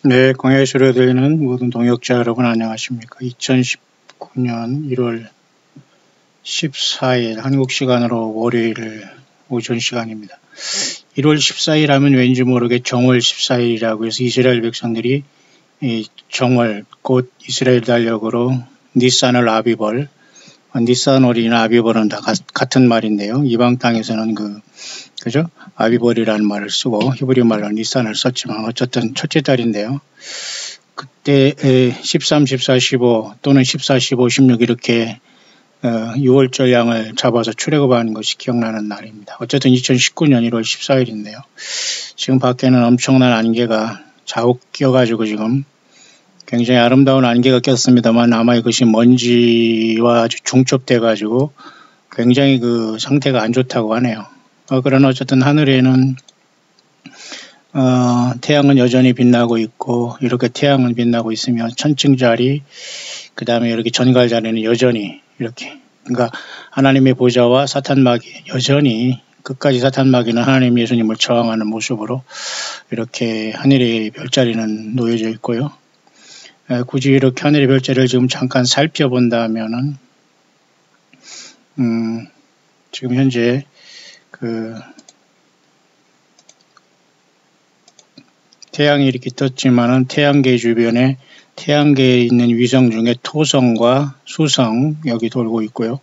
네, 광야의 소리가 들리는 모든 동역자 여러분 안녕하십니까. 2019년 1월 14일 한국 시간으로 월요일 오전 시간입니다. 1월 14일 하면 왠지 모르게 정월 14일이라고 해서 이스라엘 백성들이 이 정월 곧 이스라엘 달력으로 니산을 아비벌, 니산월이나 아비벌은 다 같은 말인데요. 이방 땅에서는 그죠? 아비벌이라는 말을 쓰고 히브리 말로 니산을 썼지만 어쨌든 첫째 달인데요. 그때 13, 14, 15 또는 14, 15, 16 이렇게 6월절 양을 잡아서 출애굽하는 것이 기억나는 날입니다. 어쨌든 2019년 1월 14일인데요. 지금 밖에는 엄청난 안개가 자욱 껴가지고 지금 굉장히 아름다운 안개가 꼈습니다만 아마 이것이 먼지와 아주 중첩돼가지고 굉장히 그 상태가 안 좋다고 하네요. 그러나 어쨌든 하늘에는 태양은 여전히 빛나고 있고 이렇게 태양은 빛나고 있으며 천칭자리 그 다음에 이렇게 전갈자리는 여전히 이렇게 그러니까 하나님의 보좌와 사탄마귀 여전히 끝까지 사탄마귀는 하나님 예수님을 저항하는 모습으로 이렇게 하늘의 별자리는 놓여져 있고요. 굳이 이렇게 하늘의 별자리를 지금 잠깐 살펴본다면은 지금 현재 태양이 이렇게 떴지만은 태양계 주변에 태양계에 있는 위성 중에 토성과 수성 여기 돌고 있고요.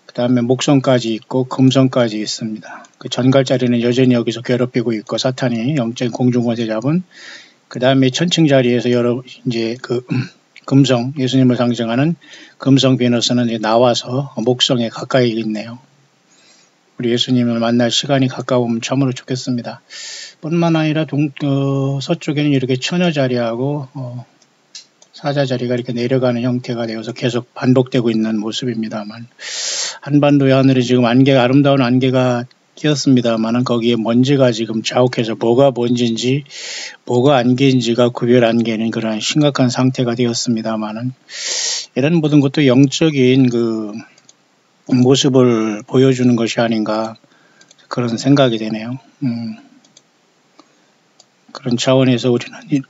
그 다음에 목성까지 있고 금성까지 있습니다. 그 전갈자리는 여전히 여기서 괴롭히고 있고 사탄이 영적인 공중권세 잡은 그 다음에 천칭자리에서 이제 금성 예수님을 상징하는 금성 베너스는 이제 나와서 목성에 가까이 있네요. 우리 예수님을 만날 시간이 가까우면 참으로 좋겠습니다. 뿐만 아니라 서쪽에는 이렇게 처녀자리하고 사자자리가 이렇게 내려가는 형태가 되어서 계속 반복되고 있는 모습입니다만 한반도의 하늘에 지금 아름다운 안개가 끼었습니다만 거기에 먼지가 지금 자욱해서 뭐가 먼지인지 뭐가 안개인지가 구별 안 되는 그런 심각한 상태가 되었습니다만 이런 모든 것도 영적인 모습을 보여주는 것이 아닌가 그런 생각이 되네요. 그런 차원에서 우리는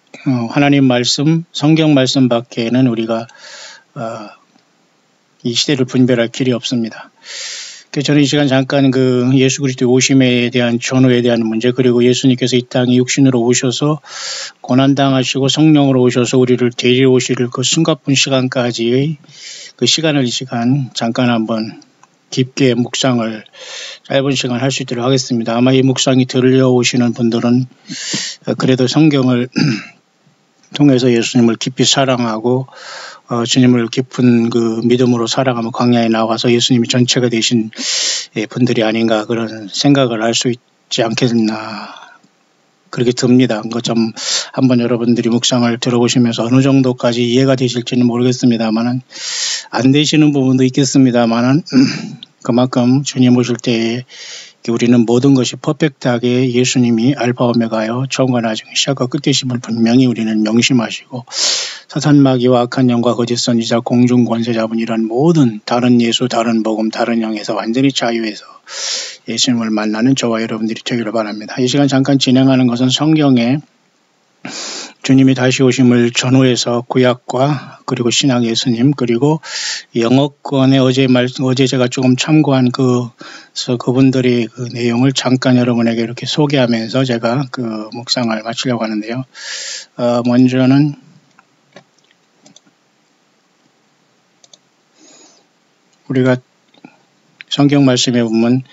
하나님 말씀, 성경 말씀 밖에는 우리가 이 시대를 분별할 길이 없습니다. 저는 이 시간 잠깐 예수 그리스도의 오심에 대한 전후에 대한 문제 그리고 예수님께서 이 땅에 육신으로 오셔서 고난당하시고 성령으로 오셔서 우리를 데리러 오실 그 숨가쁜 시간까지의 그 시간을 이 시간 잠깐 한번 깊게 묵상을 짧은 시간 할 수 있도록 하겠습니다. 아마 이 묵상이 들려오시는 분들은 그래도 성경을 통해서 예수님을 깊이 사랑하고 주님을 깊은 믿음으로 사랑하며 광야에 나와서 예수님이 전체가 되신 분들이 아닌가 그런 생각을 할 수 있지 않겠나 그렇게 듭니다. 좀 한번 여러분들이 묵상을 들어보시면서 어느 정도까지 이해가 되실지는 모르겠습니다만은 안 되시는 부분도 있겠습니다만은 그만큼 주님 오실 때에 우리는 모든 것이 퍼펙트하게 예수님이 알파 오메가요 처음과 나중에 시작과 끝이심을 분명히 우리는 명심하시고 사탄마귀와 악한 영과 거짓 선지자 공중 권세 잡은 이런 모든 다른 예수 다른 복음 다른 영에서 완전히 자유해서 예수님을 만나는 저와 여러분들이 되기를 바랍니다. 이 시간 잠깐 진행하는 것은 성경에 주님이 다시 오심을 전후해서 구약과 그리고 신약 예수님 그리고 영어권의 어제 제가 조금 참고한 그분들의 그 내용을 잠깐 여러분에게 이렇게 소개하면서 제가 묵상을 마치려고 하는데요. 먼저는 우리가 성경 말씀에 보면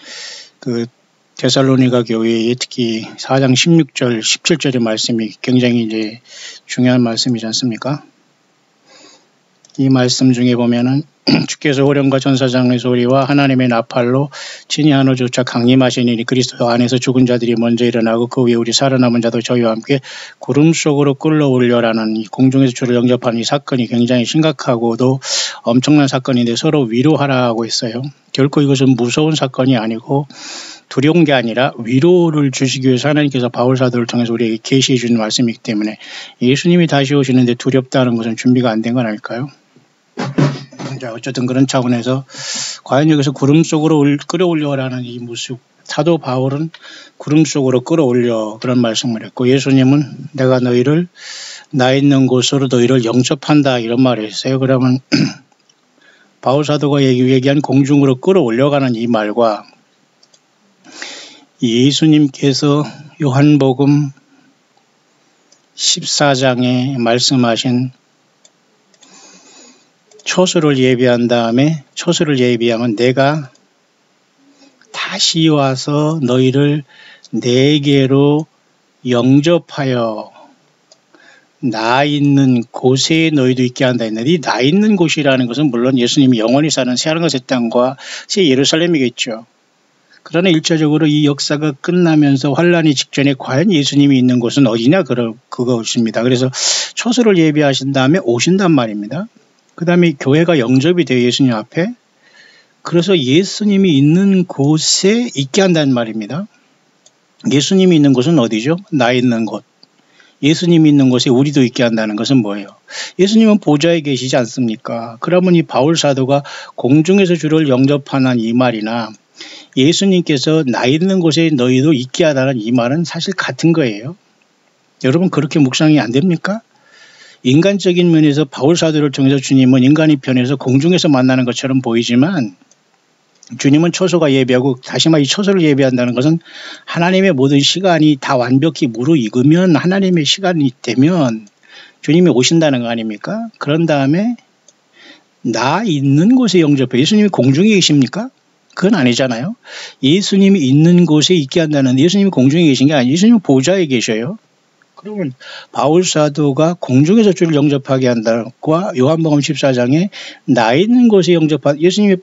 데살로니가 교회의 특히 4장 16절, 17절의 말씀이 굉장히 이제 중요한 말씀이지 않습니까? 이 말씀 중에 보면은 주께서 호령과 전사장의 소리와 하나님의 나팔로 친히 한호조차 강림하시니 그리스도 안에서 죽은 자들이 먼저 일어나고 그 위에 우리 살아남은 자도 저희와 함께 구름 속으로 끌어올려라는 이 공중에서 주를 영접하는 이 사건이 굉장히 심각하고도 엄청난 사건인데 서로 위로하라고 했어요. 결코 이것은 무서운 사건이 아니고 두려운 게 아니라 위로를 주시기 위해서 하나님께서 바울사도를 통해서 우리에게 계시해 주는 말씀이기 때문에 예수님이 다시 오시는데 두렵다는 것은 준비가 안 된 건 아닐까요? 자, 어쨌든 그런 차원에서 과연 여기서 구름 속으로 끌어올려라는 이 모습 사도 바울은 구름 속으로 끌어올려 그런 말씀을 했고, 예수님은 내가 너희를 나 있는 곳으로 너희를 영접한다 이런 말을 했어요. 그러면 바울 사도가 얘기한 공중으로 끌어올려가는 이 말과 예수님께서 요한복음 14장에 말씀하신 초소를 예비한 다음에, 초소를 예비하면 내가 다시 와서 너희를 내게로 영접하여 나 있는 곳에 너희도 있게 한다 했는데, 이 나 있는 곳이라는 것은 물론 예수님이 영원히 사는 새하늘과 새 땅과 새 예루살렘이겠죠. 그러나 일차적으로 이 역사가 끝나면서 환란이 직전에 과연 예수님이 있는 곳은 어디냐, 그것입니다. 그래서 초소를 예비하신 다음에 오신단 말입니다. 그 다음에 교회가 영접이 돼요, 예수님 앞에. 그래서 예수님이 있는 곳에 있게 한다는 말입니다. 예수님이 있는 곳은 어디죠? 나 있는 곳. 예수님이 있는 곳에 우리도 있게 한다는 것은 뭐예요? 예수님은 보좌에 계시지 않습니까? 그러면 이 바울 사도가 공중에서 주를 영접하는 이 말이나 예수님께서 나 있는 곳에 너희도 있게 하다는 이 말은 사실 같은 거예요. 여러분, 그렇게 묵상이 안 됩니까? 인간적인 면에서 바울 사도를 통해서 주님은 인간의 편에서 공중에서 만나는 것처럼 보이지만, 주님은 초소가 예비하고, 다시 말해 이 초소를 예비한다는 것은 하나님의 모든 시간이 다 완벽히 무르익으면, 하나님의 시간이 되면 주님이 오신다는 거 아닙니까? 그런 다음에 나 있는 곳에 영접해. 예수님이 공중에 계십니까? 그건 아니잖아요. 예수님이 있는 곳에 있게 한다는, 예수님이 공중에 계신 게 아니에요. 예수님은 보좌에 계셔요. 그러면 바울 사도가 공중에서 주를 영접하게 한다과 요한복음 14장에 나 있는 곳에 영접한, 예수님이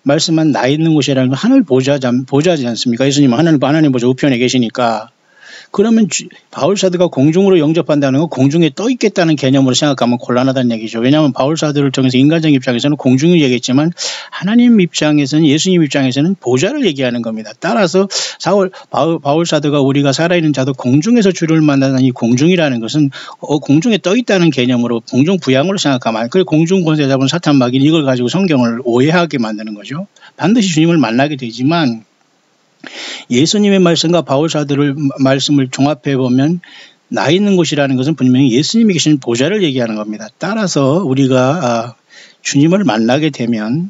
말씀한 나 있는 곳이라는 건 하늘 보좌지 않습니까? 예수님은 하나님 보좌 우편에 계시니까. 그러면 바울 사도가 공중으로 영접한다는 건 공중에 떠 있겠다는 개념으로 생각하면 곤란하다는 얘기죠. 왜냐하면 바울 사도를 통해서 인간적 입장에서는 공중을 얘기했지만, 하나님 입장에서는, 예수님 입장에서는 보좌를 얘기하는 겁니다. 따라서 바울 사도가 우리가 살아있는 자도 공중에서 주를 만나는 이 공중이라는 것은 공중에 떠 있다는 개념으로, 공중 부양으로 생각하면, 그 공중 권세 잡은 사탄 마귀는 이걸 가지고 성경을 오해하게 만드는 거죠. 반드시 주님을 만나게 되지만, 예수님의 말씀과 바울 사도의 말씀을 종합해 보면 나 있는 곳이라는 것은 분명히 예수님이 계신 보좌를 얘기하는 겁니다. 따라서 우리가 주님을 만나게 되면,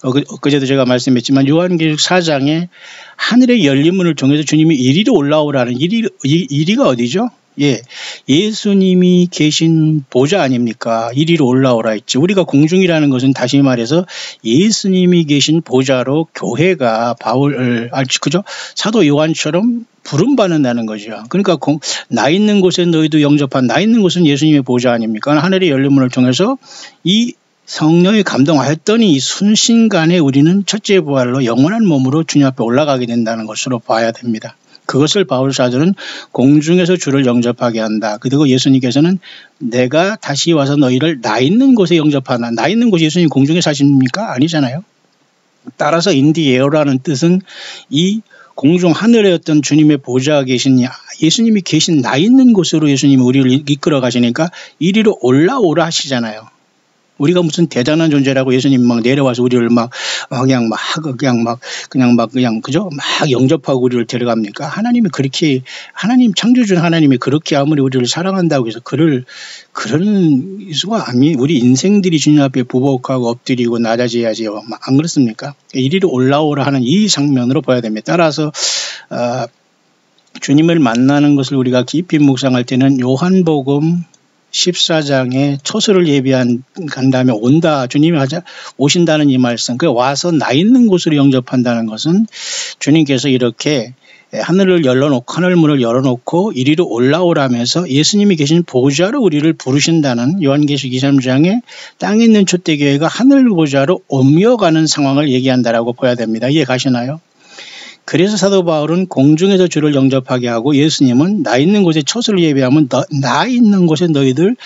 엊그제도 제가 말씀했지만 요한계시록 4장에 하늘의 열린 문을 통해서 주님이 이리로 올라오라는, 이리가 어디죠? 예, 예수님이 계신 보좌 아닙니까? 이리로 올라오라 했지. 우리가 공중이라는 것은 다시 말해서 예수님이 계신 보좌로 교회가 그죠? 사도 요한처럼 부름받는다는 거죠. 그러니까 나 있는 곳에 너희도 영접한, 나 있는 곳은 예수님의 보좌 아닙니까? 하늘의 열린 문을 통해서 이 성령이 감동하였더니 이 순식간에 우리는 첫째 부활로 영원한 몸으로 주님 앞에 올라가게 된다는 것으로 봐야 됩니다. 그것을 바울 사도는 공중에서 주를 영접하게 한다. 그리고 예수님께서는 내가 다시 와서 너희를 나 있는 곳에 영접하나. 나 있는 곳이 예수님 공중에 사십니까? 아니잖아요. 따라서 인디에어라는 뜻은 이 공중 하늘에 어떤 주님의 보좌가 계신, 예수님이 계신 나 있는 곳으로 예수님이 우리를 이끌어 가시니까 이리로 올라오라 하시잖아요. 우리가 무슨 대단한 존재라고 예수님 막 내려와서 우리를 그죠? 막 영접하고 우리를 데려갑니까? 하나님 창조주 하나님이 그렇게 아무리 우리를 사랑한다고 해서 그런 수가 아니, 우리 인생들이 주님 앞에 부복하고 엎드리고 낮아져야지, 안 그렇습니까? 이리로 올라오라 하는 이 장면으로 봐야 됩니다. 따라서, 주님을 만나는 것을 우리가 깊이 묵상할 때는 요한복음 14장에 초소를 예비한 간 다음에 온다, 주님이 오신다는 이 말씀, 그 와서 나 있는 곳으로 영접한다는 것은 주님께서 이렇게 하늘문을 열어놓고 이리로 올라오라면서 예수님이 계신 보좌로 우리를 부르신다는, 요한계시록 23장에 땅에 있는 초대교회가 하늘 보좌로 옮겨가는 상황을 얘기한다라고 봐야 됩니다. 이해 가시나요? 그래서 사도 바울은 공중에서 주를 영접하게 하고, 예수님은 나 있는 곳에 초소를 예비하면 나 있는 곳에 너희를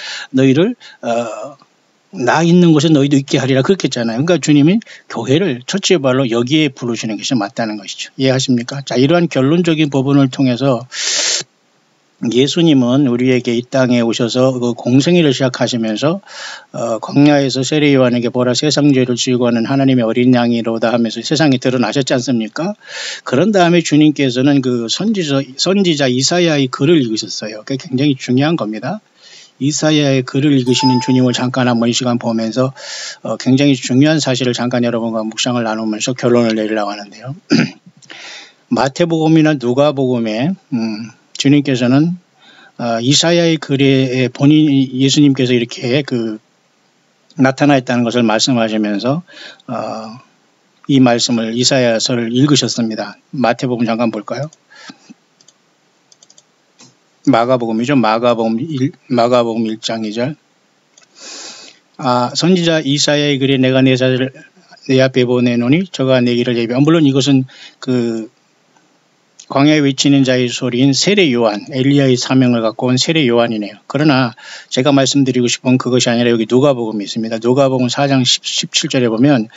나 있는 곳에 너희도 있게 하리라 그렇게 했잖아요. 그러니까 주님이 교회를 첫째 발로 여기에 부르시는 것이 맞다는 것이죠. 이해하십니까? 자, 이러한 결론적인 부분을 통해서 예수님은 우리에게 이 땅에 오셔서 그 공생애를 시작하시면서 광야에서 세례 요한에게 보라 세상 죄를 지고 하는 하나님의 어린 양이로다 하면서 세상에 드러나셨지 않습니까? 그런 다음에 주님께서는 그 선지자 이사야의 글을 읽으셨어요. 그게 굉장히 중요한 겁니다. 이사야의 글을 읽으시는 주님을 잠깐 한번 이 시간 보면서 굉장히 중요한 사실을 잠깐 여러분과 묵상을 나누면서 결론을 내리려고 하는데요. 마태복음이나 누가복음에 주님께서는 이사야의 글에 예수님께서 이렇게 나타나 있다는 것을 말씀하시면서 이 말씀을 이사야서를 읽으셨습니다. 마태복음 잠깐 볼까요? 마가복음이죠. 마가복음 1장 2절. 선지자 이사야의 글에 내가 내 자를 내 앞에 보내노니 저가 내 길을 예비하고. 물론 이것은 광야에 외치는 자의 소리인 세례 요한, 엘리야의 사명을 갖고 온 세례 요한이네요. 그러나 제가 말씀드리고 싶은 그것이 아니라 여기 누가복음이 있습니다. 누가복음 4장 17절에 보면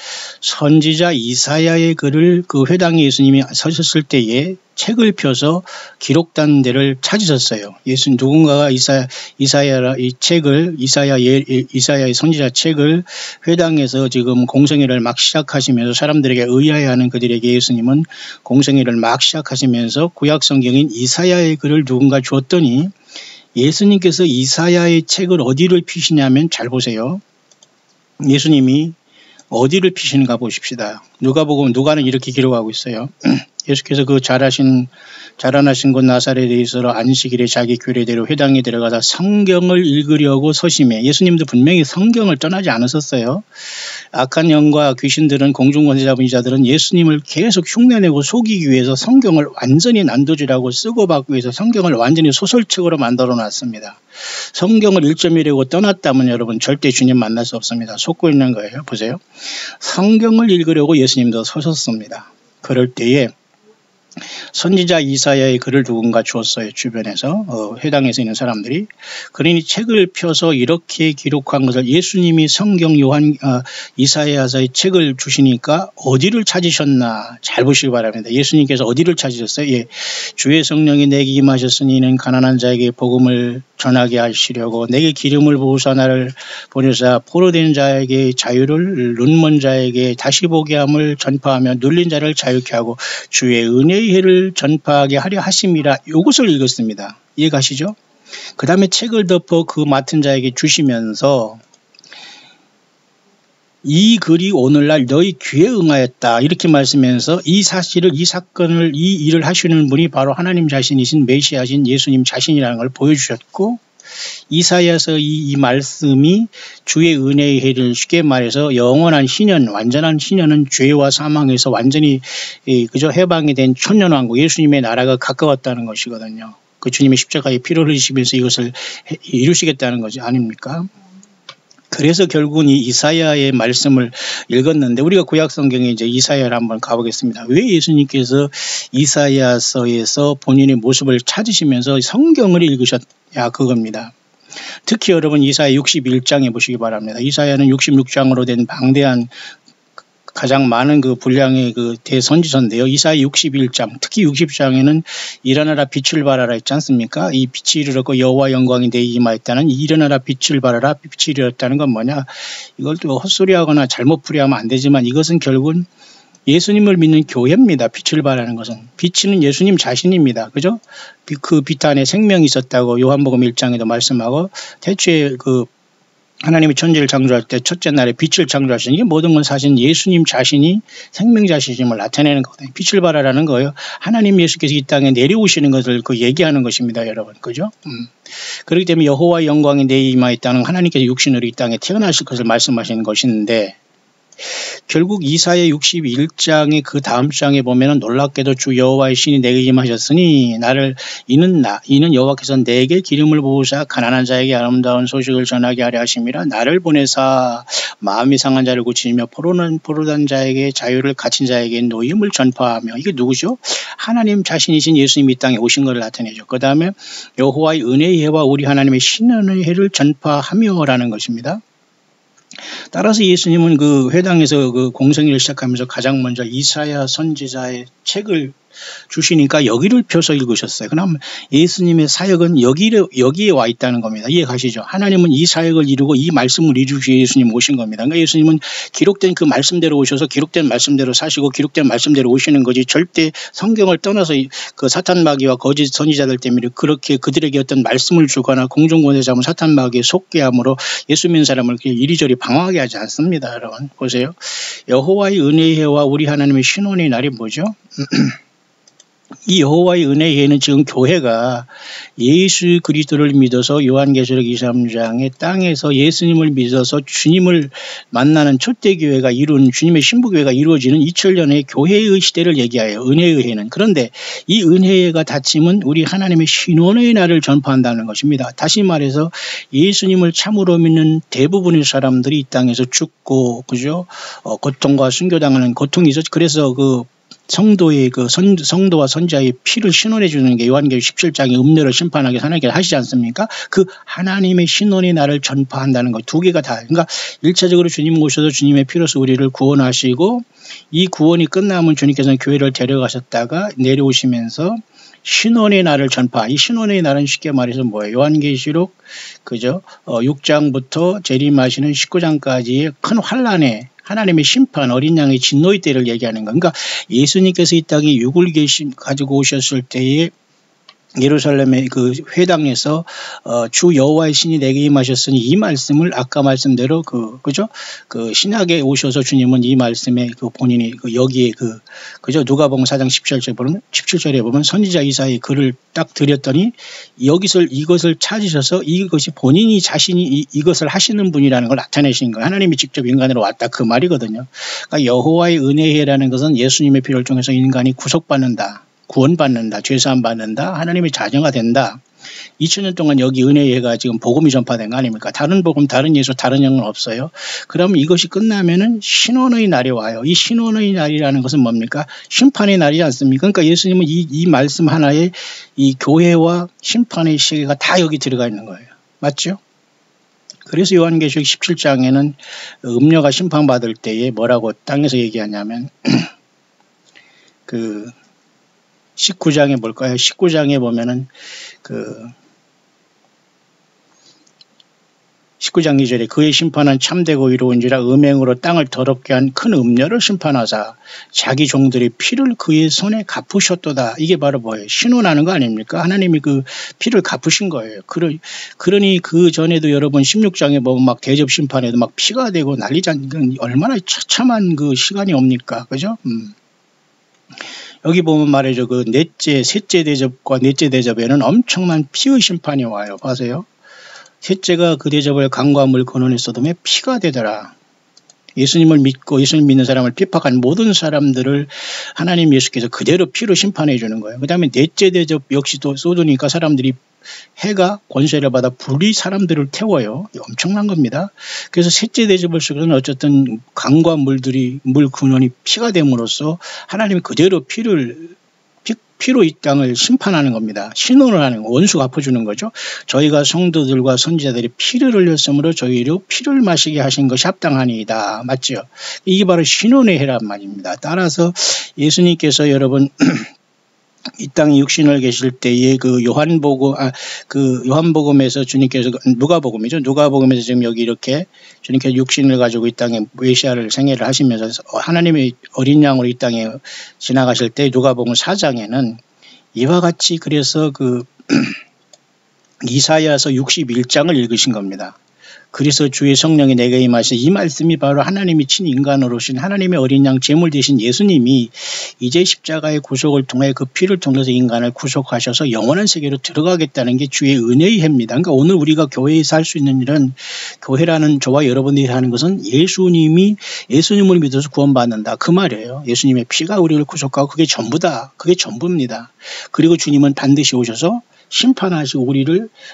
선지자 이사야의 글을 그 회당에 예수님이 서셨을 때에 책을 펴서 기록된 데를 찾으셨어요. 누군가가 이사야의 선지자 책을 회당에서 지금 공생애를 막 시작하시면서 사람들에게 의아해하는 그들에게 예수님은 공생애를 막 시작하시면서 구약 성경인 이사야의 글을 누군가 줬더니 예수님께서 이사야의 책을 어디를 피시냐면 잘 보세요. 예수님이 어디를 피시는가 보십시다. 누가는 이렇게 기록하고 있어요. 예수께서 그 자라나신 곳 나사렛에 있어 안식일에 자기 규례대로 회당에 들어가서 성경을 읽으려고 서심해. 예수님도 분명히 성경을 떠나지 않으셨어요. 악한 영과 귀신들은 공중권세 잡은 자들은 예수님을 계속 흉내내고 속이기 위해서 성경을 완전히 난도질하고 쓰고 받기 위해서 성경을 완전히 소설책으로 만들어 놨습니다. 성경을 1.1이고 떠났다면 여러분 절대 주님 만날 수 없습니다. 속고 있는 거예요. 보세요. 성경을 읽으려고 예수님도 서셨습니다. 그럴 때에 선지자 이사야의 글을 누군가 주었어요. 주변에서 회당에서 있는 사람들이. 그러니 책을 펴서 이렇게 기록한 것을 예수님이 성경 이사야서의 책을 주시니까 어디를 찾으셨나 잘 보시기 바랍니다. 예수님께서 어디를 찾으셨어요? 예, 주의 성령이 내게 임하셨으니 이는 가난한 자에게 복음을 전하게 하시려고 내게 기름을 부으사 나를 보내사 포로된 자에게 자유를 눈먼 자에게 다시 보게 함을 전파하며 눌린 자를 자유케 하고 주의 은혜의 해를 전파하게 하려 하심이라. 이것을 읽었습니다. 이해가시죠? 그 다음에 책을 덮어 그 맡은 자에게 주시면서 이 글이 오늘날 너희 귀에 응하였다 이렇게 말씀하면서 이 사실을 이 사건을 이 일을 하시는 분이 바로 하나님 자신이신 메시아신 예수님 자신이라는 걸 보여주셨고 이사야서 이 말씀이 주의 은혜의 해를 쉽게 말해서 영원한 신년 완전한 신년은 죄와 사망에서 완전히 그저 해방이 된 천년왕국 예수님의 나라가 가까웠다는 것이거든요. 그 주님의 십자가의 피를 흘리시면서 이것을 이루시겠다는 거지 아닙니까? 그래서 결국은 이 이사야의 말씀을 읽었는데 우리가 구약 성경에 이제 이사야를 한번 가보겠습니다. 왜 예수님께서 이사야서에서 본인의 모습을 찾으시면서 성경을 읽으셨냐 그겁니다. 특히 여러분 이사야 61장에 보시기 바랍니다. 이사야는 66장으로 된 방대한 가장 많은 그 분량의 그 대선지서인데요. 이사야 61장, 특히 60장에는 일어나라 빛을 발하라 했지 않습니까? 이 빛이 이르렀고 여호와 영광이 내게 임하였다는 일어나라 빛을 발하라 빛이 이르렀다는 건 뭐냐? 이걸 또 헛소리하거나 잘못 풀이하면 안 되지만 이것은 결국은 예수님을 믿는 교회입니다. 빛을 발하는 것은. 빛은 예수님 자신입니다. 그죠? 그 빛 안에 생명이 있었다고 요한복음 1장에도 말씀하고 대체 하나님이 천지를 창조할 때 첫째 날에 빛을 창조하시니 이게 모든 건 사실 예수님 자신이 생명 자신임을 나타내는 거거든요. 빛을 발하라는 거예요. 하나님 예수께서 이 땅에 내려오시는 것을 얘기하는 것입니다. 여러분. 그죠? 그렇기 때문에 여호와의 영광이 내게 임하였다는 하나님께서 육신으로 이 땅에 태어나실 것을 말씀하시는 것인데 결국 이사야 61장의 그 다음 장에 보면은 놀랍게도 주 여호와의 신이 내게 임하셨으니 이는 여호와께서 내게 기름을 부으사 가난한 자에게 아름다운 소식을 전하게 하려 하심이라 나를 보내사 마음이 상한 자를 고치며 포로된 자에게 자유를 갇힌 자에게 노임을 전파하며 이게 누구죠? 하나님 자신이신 예수님이 이 땅에 오신 것을 나타내죠. 그 다음에 여호와의 은혜의 해와 우리 하나님의 신의 해를 전파하며라는 것입니다. 따라서 예수님은 그 회당에서 그 공생애를 시작하면서 가장 먼저 이사야 선지자의 책을 주시니까 여기를 펴서 읽으셨어요. 그럼 예수님의 사역은 여기에 와 있다는 겁니다. 이해 가시죠? 하나님은 이 사역을 이루고 이 말씀을 이루기 위해 예수님 오신 겁니다. 그러니까 예수님은 기록된 그 말씀대로 오셔서 기록된 말씀대로 사시고 기록된 말씀대로 오시는 거지, 절대 성경을 떠나서 그 사탄마귀와 거짓 선지자들 때문에 그렇게 그들에게 어떤 말씀을 주거나 공중권세 잡은 사탄마귀에 속게 함으로 예수 믿는 사람을 이리저리 방황하게 하지 않습니다. 여러분 보세요. 여호와의 은혜의 해와 우리 하나님의 신원의 날이 뭐죠? 이 여호와의 은혜의 해는 지금 교회가 예수 그리스도를 믿어서 요한계시록 23장에 땅에서 예수님을 믿어서 주님을 만나는 초대교회가 이룬 주님의 신부교회가 이루어지는 2000년의 교회의 시대를 얘기하여 은혜의 해는. 그런데 이 은혜의 해가 닫히면 우리 하나님의 신원의 날을 전파한다는 것입니다. 다시 말해서 예수님을 참으로 믿는 대부분의 사람들이 이 땅에서 죽고, 그죠? 고통과 순교당하는 고통이 있었죠. 그래서 그 성도의 성도와 선지자의 피를 신원해 주는 게 요한계시록 17장의 음료를 심판하게 하나님께서 하시지 않습니까? 그 하나님의 신원의 날을 전파한다는 것, 두 개가 다. 그러니까 1차적으로 주님 오셔서 주님의 피로서 우리를 구원하시고, 이 구원이 끝나면 주님께서는 교회를 데려가셨다가 내려오시면서 신원의 날을 전파. 이 신원의 날은 쉽게 말해서 뭐예요? 요한계시록 그죠? 6장부터 재림하시는 19장까지의 큰 환란에 하나님의 심판, 어린 양의 진노의 때를 얘기하는 거. 그러니까 예수님께서 이 땅에 육을 가지고 오셨을 때에 예루살렘의 그 회당에서 주 여호와의 신이 내게 임하셨으니, 이 말씀을 아까 말씀대로 그죠? 그 신약에 오셔서 주님은 이 말씀에 그 본인이 여기에 그죠? 누가복음 4장 17절에 보면 선지자 이사야의 글을 딱 드렸더니 이것을 찾으셔서 이것이 본인이 자신이 이것을 하시는 분이라는 걸 나타내신 거예요. 하나님이 직접 인간으로 왔다, 그 말이거든요. 그러니까 여호와의 은혜라는 것은 예수님의 피를 통해서 인간이 구속받는다, 구원받는다, 죄사함 받는다, 하나님의 자녀가 된다. 2000년 동안 여기 은혜가 지금 복음이 전파된 거 아닙니까? 다른 복음, 다른 예수, 다른 영은 없어요. 그러면 이것이 끝나면은 신원의 날이 와요. 이 신원의 날이라는 것은 뭡니까? 심판의 날이지 않습니까? 그러니까 예수님은 이 말씀 하나에 이 교회와 심판의 시계가 다 여기 들어가 있는 거예요. 맞죠? 그래서 요한계시록 17장에는 음녀가 심판받을 때에 뭐라고 땅에서 얘기하냐면 19장에 볼까요? 19장에 보면은 19장 2절에 그의 심판은 참되고 의로운지라 음행으로 땅을 더럽게 한 큰 음녀를 심판하사 자기 종들의 피를 그의 손에 갚으셨도다. 이게 바로 뭐예요? 신원하는 거 아닙니까? 하나님이 그 피를 갚으신 거예요. 그러니 그 전에도 여러분 16장에 보면 막 대접 심판에도 막 피가 되고 난리잖아요. 얼마나 처참한 그 시간이 옵니까? 그죠? 여기 보면 말이죠. 셋째 대접과 넷째 대접에는 엄청난 피의 심판이 와요. 봐세요. 셋째가 그 대접을 강과 물 근원의 소돔에 피가 되더라. 예수님을 믿고 예수님 믿는 사람을 핍박한 모든 사람들을 하나님 예수께서 그대로 피로 심판해 주는 거예요. 그 다음에 넷째 대접 역시 또 쏟으니까 사람들이 해가 권세를 받아 불이 사람들을 태워요. 엄청난 겁니다. 그래서 셋째 대접을 쓰고는 어쨌든 강과 물 근원이 피가 됨으로써 하나님이 그대로 피로 이 땅을 심판하는 겁니다. 신원을 하는 거, 원수 갚아주는 거죠. 저희가 성도들과 선지자들이 피를 흘렸으므로 저희로 피를 마시게 하신 것이 합당하니이다. 맞죠? 이게 바로 신원의 해란 말입니다. 따라서 예수님께서 여러분 이 땅에 육신을 계실 때에 요한복음에서 주님께서 누가복음이죠. 누가복음에서 지금 여기 이렇게 주님께서 육신을 가지고 이 땅에 메시아를 생애를 하시면서 하나님의 어린 양으로 이 땅에 지나가실 때 누가복음 4장에는 이와 같이 그래서 이사야서 61장을 읽으신 겁니다. 그래서 주의 성령이 내게 임하셔. 이 말씀이 바로 하나님이 친인간으로 오신 하나님의 어린 양 제물 되신 예수님이 이제 십자가의 구속을 통해 그 피를 통해서 인간을 구속하셔서 영원한 세계로 들어가겠다는 게 주의 은혜의 해입니다. 그러니까 오늘 우리가 교회에서 할 수 있는 일은, 교회라는 저와 여러분들이 하는 것은 예수님을 믿어서 구원받는다, 그 말이에요. 예수님의 피가 우리를 구속하고 그게 전부다. 그게 전부입니다. 그리고 주님은 반드시 오셔서 심판하시고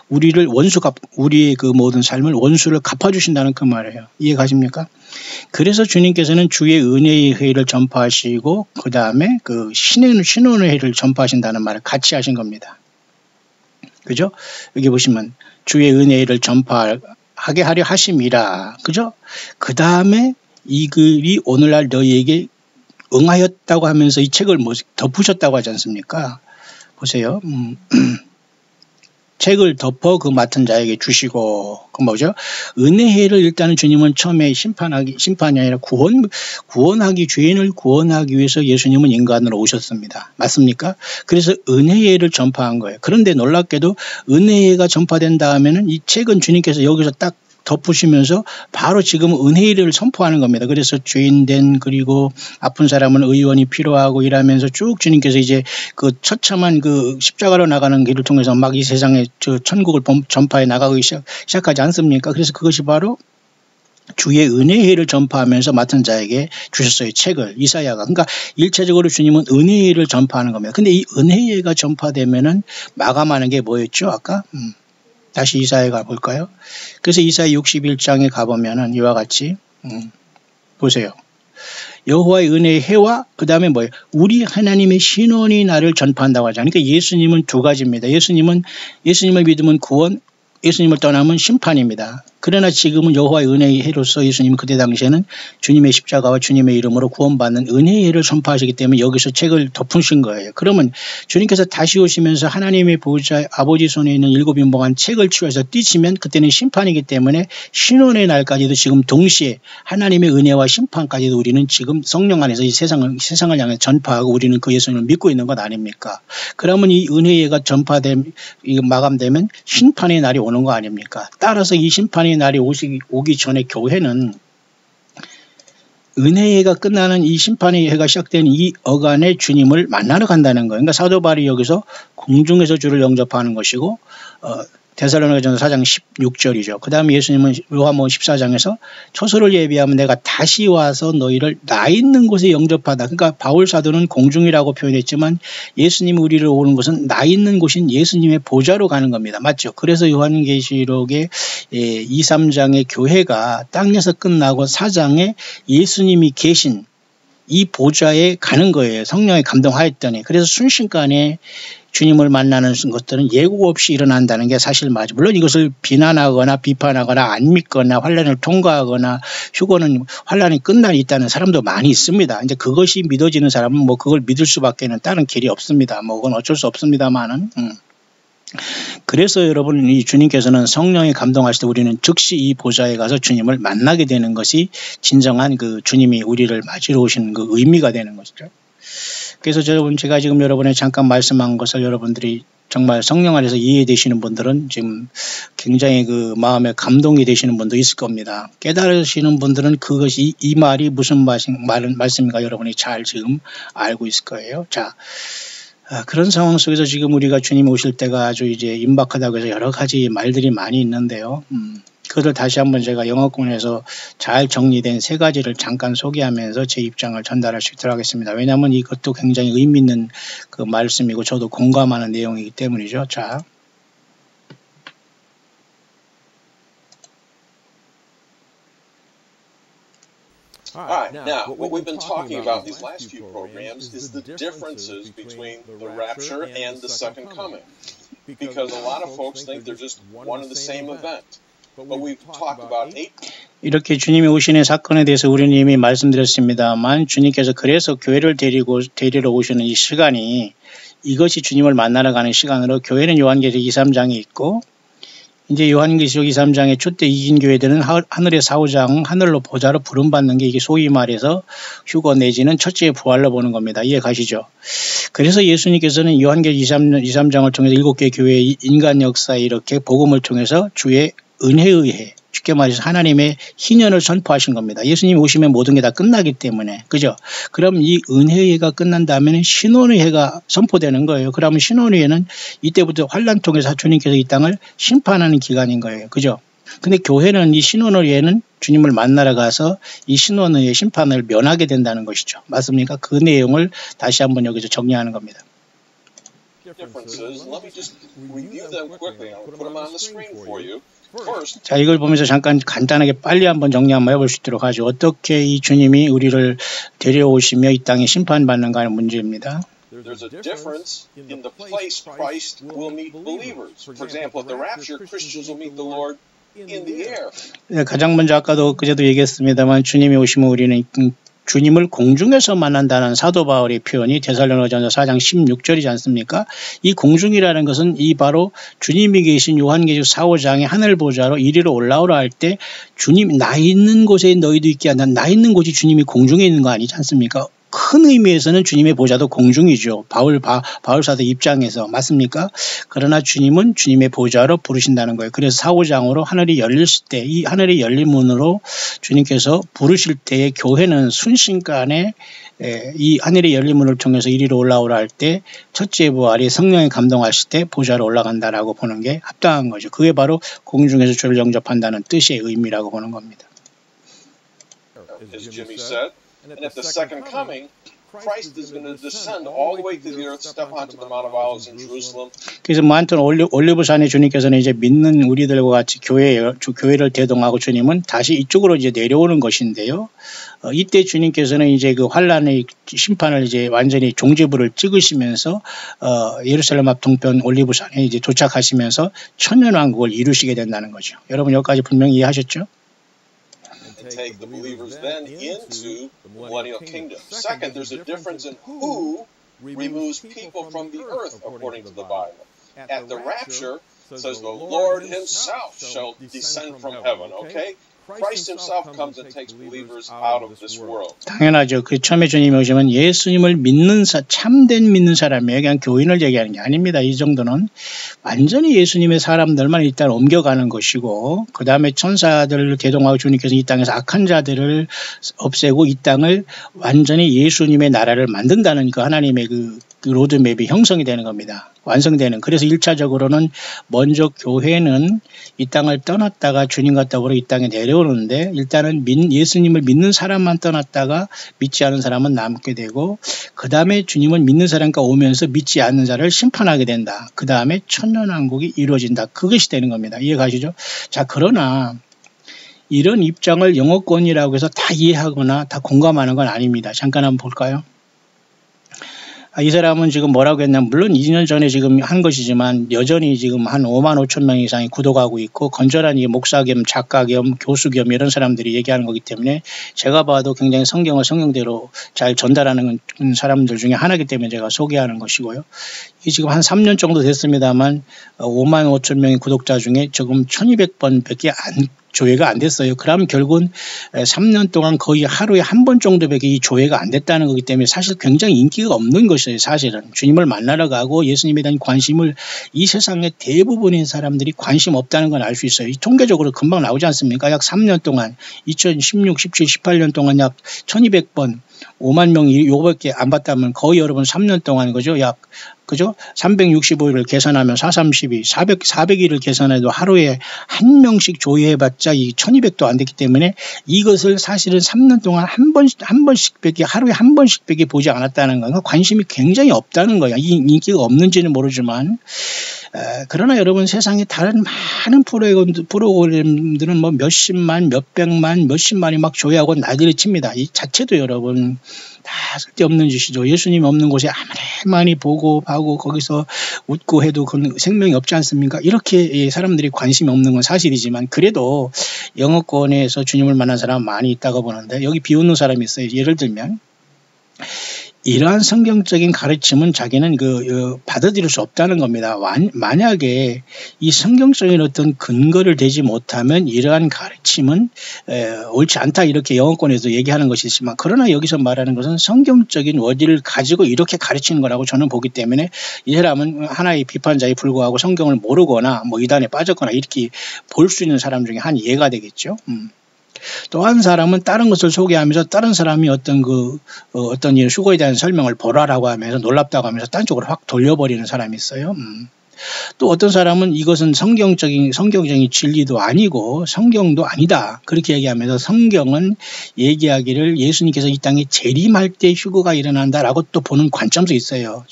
우리의 그 모든 삶을 원수를 갚아주신다는 그 말이에요. 이해 가십니까? 그래서 주님께서는 주의 은혜의 회를 전파하시고 그 다음에 그 신원의 회를 전파하신다는 말을 같이 하신 겁니다. 그죠? 여기 보시면 주의 은혜를 전파하게 하려 하심이라. 그죠? 그 다음에 이 글이 오늘날 너희에게 응하였다고 하면서 이 책을 뭐 덮으셨다고 하지 않습니까? 보세요. 책을 덮어 그 맡은 자에게 주시고, 그 뭐죠? 은혜를 일단은 주님은 처음에 심판이 아니라 구원하기, 죄인을 구원하기 위해서 예수님은 인간으로 오셨습니다. 맞습니까? 그래서 은혜를 전파한 거예요. 그런데 놀랍게도 은혜가 전파된 다음에는 이 책은 주님께서 여기서 딱 덮으시면서 바로 지금 은혜를 선포하는 겁니다. 그래서 죄인된 그리고 아픈 사람은 의원이 필요하고 이러면서 쭉 주님께서 이제 그 처참한 그 십자가로 나가는 길을 통해서 막 이 세상에 저 천국을 전파해 나가기 시작하지 않습니까? 그래서 그것이 바로 주의 은혜를 전파하면서 맡은 자에게 주셨어요. 책을 이사야가. 그러니까 일차적으로 주님은 은혜를 전파하는 겁니다. 근데 이 은혜가 전파되면은 마감하는 게 뭐였죠? 아까? 다시 이사야에 가볼까요? 그래서 이사야 61장에 가보면은 이와 같이 보세요. 여호와의 은혜의 해와 그 다음에 뭐예요? 우리 하나님의 신원이 나를 전파한다고 하잖아요. 그러니까 예수님은 두 가지입니다. 예수님을 믿으면 구원, 예수님을 떠나면 심판입니다. 그러나 지금은 여호와의 은혜의 해로서 예수님은 그때 당시에는 주님의 십자가와 주님의 이름으로 구원받는 은혜의 해를 선포하시기 때문에 여기서 책을 덮으신 거예요. 그러면 주님께서 다시 오시면서 하나님의 보호자 아버지 손에 있는 일곱 인봉한 책을 취해서 띄치면 그때는 심판이기 때문에 신원의 날까지도 지금 동시에 하나님의 은혜와 심판까지도 우리는 지금 성령 안에서 이 세상을 향해 전파하고 우리는 그 예수님을 믿고 있는 것 아닙니까? 그러면 이 은혜가 마감되면 심판의 날이 오는 거 아닙니까? 따라서 이 심판의 날이 오기 전에 교회는 은혜가 끝나는 이 심판의 해가 시작된 이 어간에 주님을 만나러 간다는 거예요. 그러니까 사도 바울이 여기서 공중에서 주를 영접하는 것이고 데살로니가전서 4장 16절이죠. 그 다음에 예수님은 요한복음 14장에서 초소를 예비하면 내가 다시 와서 너희를 나 있는 곳에 영접하다. 그러니까 바울 사도는 공중이라고 표현했지만 예수님이 우리를 오는 것은 나 있는 곳인 예수님의 보좌로 가는 겁니다. 맞죠? 그래서 요한계시록의 2, 3장의 교회가 땅에서 끝나고 4장에 예수님이 계신 이 보좌에 가는 거예요. 성령에 감동하였더니. 그래서 순식간에 주님을 만나는 것들은 예고 없이 일어난다는 게 사실 맞죠. 물론 이것을 비난하거나 비판하거나 안 믿거나 환란을 통과하거나 휴거는 환란이 끝날 있다는 사람도 많이 있습니다. 이제 그것이 믿어지는 사람은 뭐 그걸 믿을 수밖에는 다른 길이 없습니다. 뭐 그건 어쩔 수 없습니다만은. 그래서 여러분 이 주님께서는 성령이 감동하실 때 우리는 즉시 이 보좌에 가서 주님을 만나게 되는 것이 진정한 그 주님이 우리를 맞으러 오시는 그 의미가 되는 것이죠. 그래서 제가 지금 여러분에 잠깐 말씀한 것을 여러분들이 정말 성령 안에서 이해되시는 분들은 지금 굉장히 그 마음에 감동이 되시는 분도 있을 겁니다. 깨달으시는 분들은 그것이 이 말이 무슨 말씀인가 여러분이 잘 지금 알고 있을 거예요. 자, 그런 상황 속에서 지금 우리가 주님 오실 때가 아주 이제 임박하다고 해서 여러 가지 말들이 많이 있는데요. 그것을 다시 한번 제가 영어권에서 잘 정리된 세 가지를 잠깐 소개하면서 제 입장을 전달할 수 있도록 하겠습니다. 왜냐하면 이것도 굉장히 의미 있는 그 말씀이고 저도 공감하는 내용이기 때문이죠. 자. Alright, now, what we've been talking about these last few programs is the differences between the rapture and the second coming. Because a lot of folks think they're just one and the same event. But we've talked about 이렇게 주님이 오시는 사건에 대해서 우리는 이미 말씀드렸습니다만 주님께서 그래서 교회를 데리러 오시는 이 시간이 이것이 주님을 만나러 가는 시간으로 교회는 요한계시록 2, 3장이 있고 이제 요한계시록 2, 3장의 초대 이긴 교회들은 하늘의 사후장, 하늘로 보좌로 부름받는 게 이게 소위 말해서 휴거 내지는 첫째 부활로 보는 겁니다. 이해 가시죠? 그래서 예수님께서는 요한계시록 2, 3장을 통해서 7개 교회의 인간 역사에 이렇게 복음을 통해서 주의 은혜에 의해 쉽게 말해서 하나님의 희년을 선포하신 겁니다. 예수님이 오시면 모든 게 다 끝나기 때문에. 그죠? 그럼 이 은혜의 해가 끝난 다음에는 신혼의 해가 선포되는 거예요. 그러면 신혼의 해는 이때부터 환란 통해서 주님께서 이 땅을 심판하는 기간인 거예요. 그죠? 근데 교회는 이 신혼의 해는 주님을 만나러 가서 이 신혼의 해 심판을 면하게 된다는 것이죠. 맞습니까? 그 내용을 다시 한번 여기서 정리하는 겁니다. differences. Let me just review them quickly. I'll put them on the screen for you. 자, 이걸 보면서 잠깐 간단하게 빨리 한번 정리 한번 해볼 수 있도록 하죠. 어떻게 이 주님이 우리를 데려오시며 이 땅에 심판받는가 하는 문제입니다. There's a difference in the place Christ will meet believers. For example, at the rapture, Christians will meet the Lord in the air. 네, 가장 먼저 아까도 그제도 얘기했습니다만 주님이 오시면 우리는 주님을 공중에서 만난다는 사도 바울의 표현이 데살로니가전서 4장 16절이지 않습니까? 이 공중이라는 것은 이 바로 주님이 계신 요한계시록 4, 5장의 하늘 보좌로 이리로 올라오라 할 때 주님 나 있는 곳에 너희도 있게 한다. 나 있는 곳이 주님이 공중에 있는 거 아니지 않습니까? 큰 의미에서는 주님의 보좌도 공중이죠. 바울사도 입장에서 맞습니까? 그러나 주님은 주님의 보좌로 부르신다는 거예요. 그래서 4, 5장으로 하늘이 열렸을 때 이 하늘이 열린 문으로 주님께서 부르실 때의 교회는 순식간에 이 하늘의 열린 문을 통해서 이리로 올라오라 할 때 첫째 부활이 성령에 감동하실 때 보좌로 올라간다라고 보는 게 합당한 거죠. 그게 바로 공중에서 주를 영접한다는 뜻의 의미라고 보는 겁니다. As Jimmy said, and at the second coming, Christ is going to descend all the way to the earth, step onto the Mount of Olives in Jerusalem. 그래서 하여튼 올리브산에 주님께서는 이제 믿는 우리들과 같이 교회를 대동하고 주님은 다시 이쪽으로 이제 내려오는 것인데요. 이때 주님께서는 이제 그 환란의 심판을 이제 완전히 종지부를 찍으시면서 예루살렘 앞 동편 올리브산에 이제 도착하시면서 천년왕국을 이루시게 된다는 거죠. 여러분 여기까지 분명히 이해하셨죠? Take the believers then into the millennial kingdom. Second, there's a difference in who removes people from the earth according to the Bible. At the rapture, it says the Lord himself shall descend from heaven, okay? Christ himself comes and takes believers out of this world. 당연하죠. 그 처음에 주님이 오시면 예수님을 믿는 참된 믿는 사람이에요. 그냥 교인을 얘기하는 게 아닙니다. 이 정도는 완전히 예수님의 사람들만 일단 옮겨가는 것이고 그 다음에 천사들을 대동하고 주님께서 이 땅에서 악한 자들을 없애고 이 땅을 완전히 예수님의 나라를 만든다는 그 하나님의 그 로드맵이 형성이 되는 겁니다. 완성되는. 그래서 1차적으로는 먼저 교회는 이 땅을 떠났다가 주님과 더불어 이 땅에 내려오는데 일단은 예수님을 믿는 사람만 떠났다가 믿지 않은 사람은 남게 되고 그 다음에 주님을 믿는 사람과 오면서 믿지 않는 자를 심판하게 된다. 그 다음에 천년왕국이 이루어진다. 그것이 되는 겁니다. 이해가시죠? 자, 그러나 이런 입장을 영어권이라고 해서 다 이해하거나 다 공감하는 건 아닙니다. 잠깐 한번 볼까요? 이 사람은 지금 뭐라고 했냐면 물론 2년 전에 지금 한 것이지만 여전히 지금 한 5만 5천 명 이상이 구독하고 있고 건전한 이 목사 겸 작가 겸 교수 겸 이런 사람들이 얘기하는 거기 때문에 제가 봐도 굉장히 성경을 성경대로 잘 전달하는 사람들 중에 하나이기 때문에 제가 소개하는 것이고요. 이 지금 한 3년 정도 됐습니다만 5만 5천 명의 구독자 중에 지금 1200번밖에 조회가 안 됐어요. 그럼 결국은 3년 동안 거의 하루에 한 번 정도밖에 이 조회가 안 됐다는 거기 때문에 사실 굉장히 인기가 없는 것이에요. 사실은 주님을 만나러 가고 예수님에 대한 관심을 이 세상의 대부분의 사람들이 관심 없다는 건 알 수 있어요. 이 통계적으로 금방 나오지 않습니까? 약 3년 동안 2016, 17, 18년 동안 약 1200번 5만 명이 요거밖에 안 봤다면 거의 여러분 3년 동안 그죠? 약 그죠? 365일을 계산하면 432, 400일을 계산해도 하루에 한 명씩 조회해봤자 이 1200도 안 됐기 때문에 이것을 사실은 3년 동안 한 번씩밖에 하루에 한 번씩밖에 보지 않았다는 거예요. 관심이 굉장히 없다는 거예요. 이 인기가 없는지는 모르지만 그러나 여러분 세상에 다른 많은 프로그램들은 뭐 몇십만, 몇백만, 몇십만이 막 조회하고 난리를 칩니다. 이 자체도 여러분 다 쓸데없는 짓이죠. 예수님 없는 곳에 아무리 많이 보고 하고 거기서 웃고 해도 그건 생명이 없지 않습니까? 이렇게 사람들이 관심이 없는 건 사실이지만 그래도 영어권에서 주님을 만난 사람은 많이 있다고 보는데 여기 비웃는 사람이 있어요. 예를 들면 이러한 성경적인 가르침은 자기는 받아들일 수 없다는 겁니다. 만약에 이 성경적인 어떤 근거를 대지 못하면 이러한 가르침은 옳지 않다 이렇게 영어권에서 얘기하는 것이지만 그러나 여기서 말하는 것은 성경적인 원리를 가지고 이렇게 가르치는 거라고 저는 보기 때문에 이 사람은 하나의 비판자에 불과하고 성경을 모르거나 뭐 이단에 빠졌거나 이렇게 볼 수 있는 사람 중에 한 예가 되겠죠. 또 한 사람은 다른 것을 소개하면서 다른 사람이 어떤 일 수고에 대한 설명을 보라라고 하면서 놀랍다고 하면서 딴 쪽으로 확 돌려버리는 사람이 있어요. 또 어떤 사람은 이것은 성경적인 진리도 아니고 성경도 아니다. 그렇게 얘기하면서 성경은 얘기하기를 예수님께서 이 땅에 재림할 때 휴거가 일어난다라고 또 보는 관점도 있어요.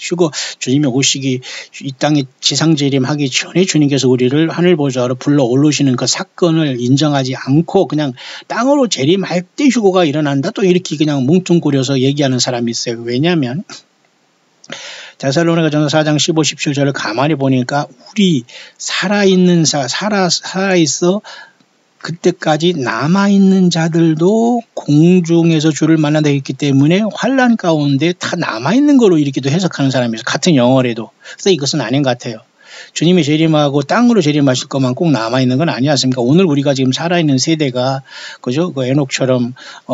주님이 오시기 이 땅에 지상 재림하기 전에 주님께서 우리를 하늘 보좌로 불러 올르시는 그 사건을 인정하지 않고 그냥 땅으로 재림할 때 휴거가 일어난다. 또 이렇게 그냥 뭉뚱그려서 얘기하는 사람이 있어요. 왜냐하면 데살로니가전서 4장 15, 17절을 가만히 보니까 우리 살아있어 그때까지 남아있는 자들도 공중에서 주를 만난다 했기 때문에 환란 가운데 다 남아있는 거로 이렇게도 해석하는 사람이 있어요. 같은 영어라도. 그래서 이것은 아닌 것 같아요. 주님이 재림하고 땅으로 재림하실 것만 꼭 남아있는 건 아니지 않습니까? 오늘 우리가 지금 살아있는 세대가, 그죠? 그 에녹처럼,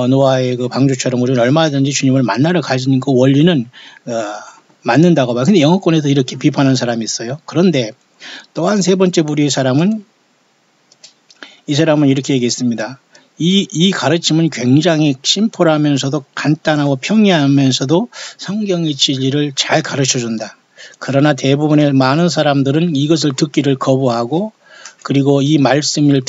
노아의 그 방주처럼 우리는 얼마든지 주님을 만나러 가지는 그 원리는, 맞는다고 봐요. 근데 영어권에서 이렇게 비판하는 사람이 있어요. 그런데 또한 세 번째 부류의 사람은, 이 사람은 이렇게 얘기했습니다. 이 가르침은 굉장히 심플하면서도 간단하고 평이하면서도 성경의 진리를 잘 가르쳐준다. 그러나 대부분의 많은 사람들은 이것을 듣기를 거부하고 그리고 이 말씀을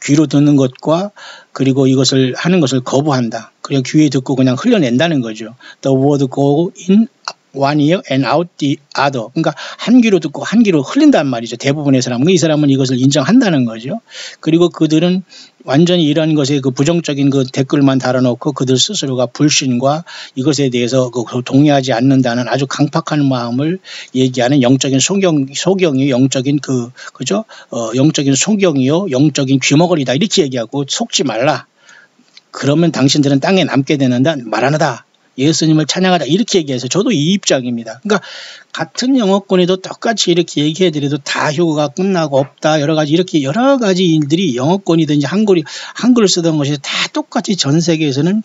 귀로 듣는 것과 그리고 이것을 하는 것을 거부한다. 그냥 귀에 듣고 그냥 흘려낸다는 거죠. The word go in one ear and out the other. 그러니까 한 귀로 듣고 한 귀로 흘린단 말이죠. 대부분의 사람은. 이 사람은 이것을 인정한다는 거죠. 그리고 그들은 완전히 이런 것에 그 부정적인 그 댓글만 달아놓고 그들 스스로가 불신과 이것에 대해서 동의하지 않는다는 아주 강팍한 마음을 얘기하는 영적인 소경이 영적인 그죠? 영적인 소경이요, 영적인 귀머거리다 이렇게 얘기하고 속지 말라. 그러면 당신들은 땅에 남게 되는다. 말 안 하다. 예수님을 찬양하다 이렇게 얘기해서 저도 이 입장입니다. 그러니까 같은 영어권에도 똑같이 이렇게 얘기해드려도 다 휴가가 끝나고 없다 여러 가지 이렇게 여러 가지 일들이 영어권이든지 한글을 쓰던 것이 다 똑같이 전 세계에서는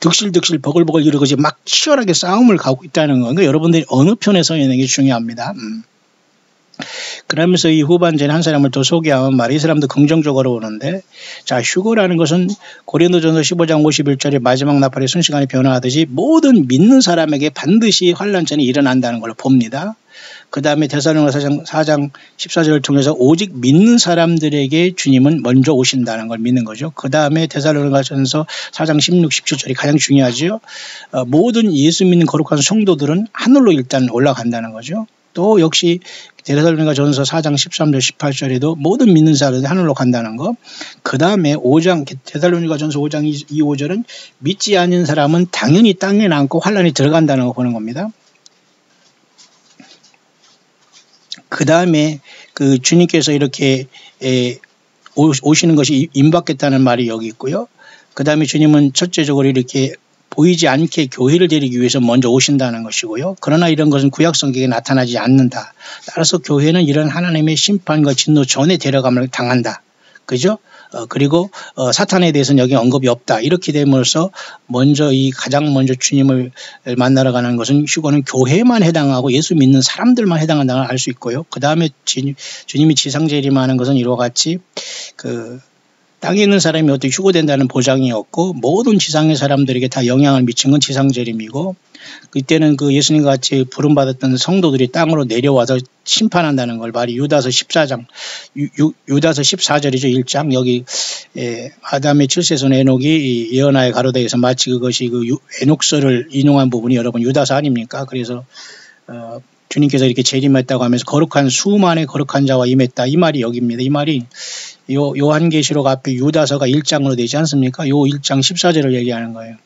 득실득실 버글버글 이러고 막 치열하게 싸움을 가고 있다는 거. 그러니까 여러분들이 어느 편에 서 있는 게 중요합니다. 그러면서 이 후반전에 한 사람을 더 소개하면 말이 이 사람도 긍정적으로 오는데, 자, 휴거라는 것은 고린도전서 15장 51절에 마지막 나팔이 순식간에 변화하듯이 모든 믿는 사람에게 반드시 환란전이 일어난다는 걸 봅니다. 그 다음에 데살로니가 4장 14절을 통해서 오직 믿는 사람들에게 주님은 먼저 오신다는 걸 믿는 거죠. 그 다음에 데살로니가전서 4장 16, 17절이 가장 중요하죠. 모든 예수 믿는 거룩한 성도들은 하늘로 일단 올라간다는 거죠. 또 역시 데살로니가전서 4장 13절 18절에도 모든 믿는 사람들이 하늘로 간다는 거. 그 다음에 5장 데살로니가전서 5장 2, 5절은 믿지 않는 사람은 당연히 땅에 남고 환란이 들어간다는 거 보는 겁니다. 그 다음에 그 주님께서 이렇게 오시는 것이 임박했다는 말이 여기 있고요. 그 다음에 주님은 첫째적으로 이렇게 보이지 않게 교회를 데리기 위해서 먼저 오신다는 것이고요. 그러나 이런 것은 구약 성경에 나타나지 않는다. 따라서 교회는 이런 하나님의 심판과 진노 전에 데려감을 당한다. 그죠? 그리고 사탄에 대해서는 여기 언급이 없다. 이렇게 됨으로써 가장 먼저 주님을 만나러 가는 것은 휴거는 교회만 해당하고 예수 믿는 사람들만 해당한다는 걸 알 수 있고요. 그 다음에 주님이 지상 재림하는 것은 이와 같이 땅에 있는 사람이 어떻게 휴거된다는 보장이 없고 모든 지상의 사람들에게 다 영향을 미친 건 지상 재림이고, 그때는 그 예수님 같이 부름받았던 성도들이 땅으로 내려와서 심판한다는 걸 말이 유다서 14장, 유다서 14절이죠. 1장. 여기 아담의 7세손 에녹이 예언하여 가로되어서 마치 그것이 그 에녹서를 인용한 부분이 여러분 유다서 아닙니까? 그래서 주님께서 이렇게 재림했다고 하면서 거룩한 수만의 거룩한 자와 임했다. 이 말이 여기입니다. 이 말이 요한계시록 앞에 유다서가 1장으로 되지 않습니까? 요 1장 14절을 얘기하는 거예요.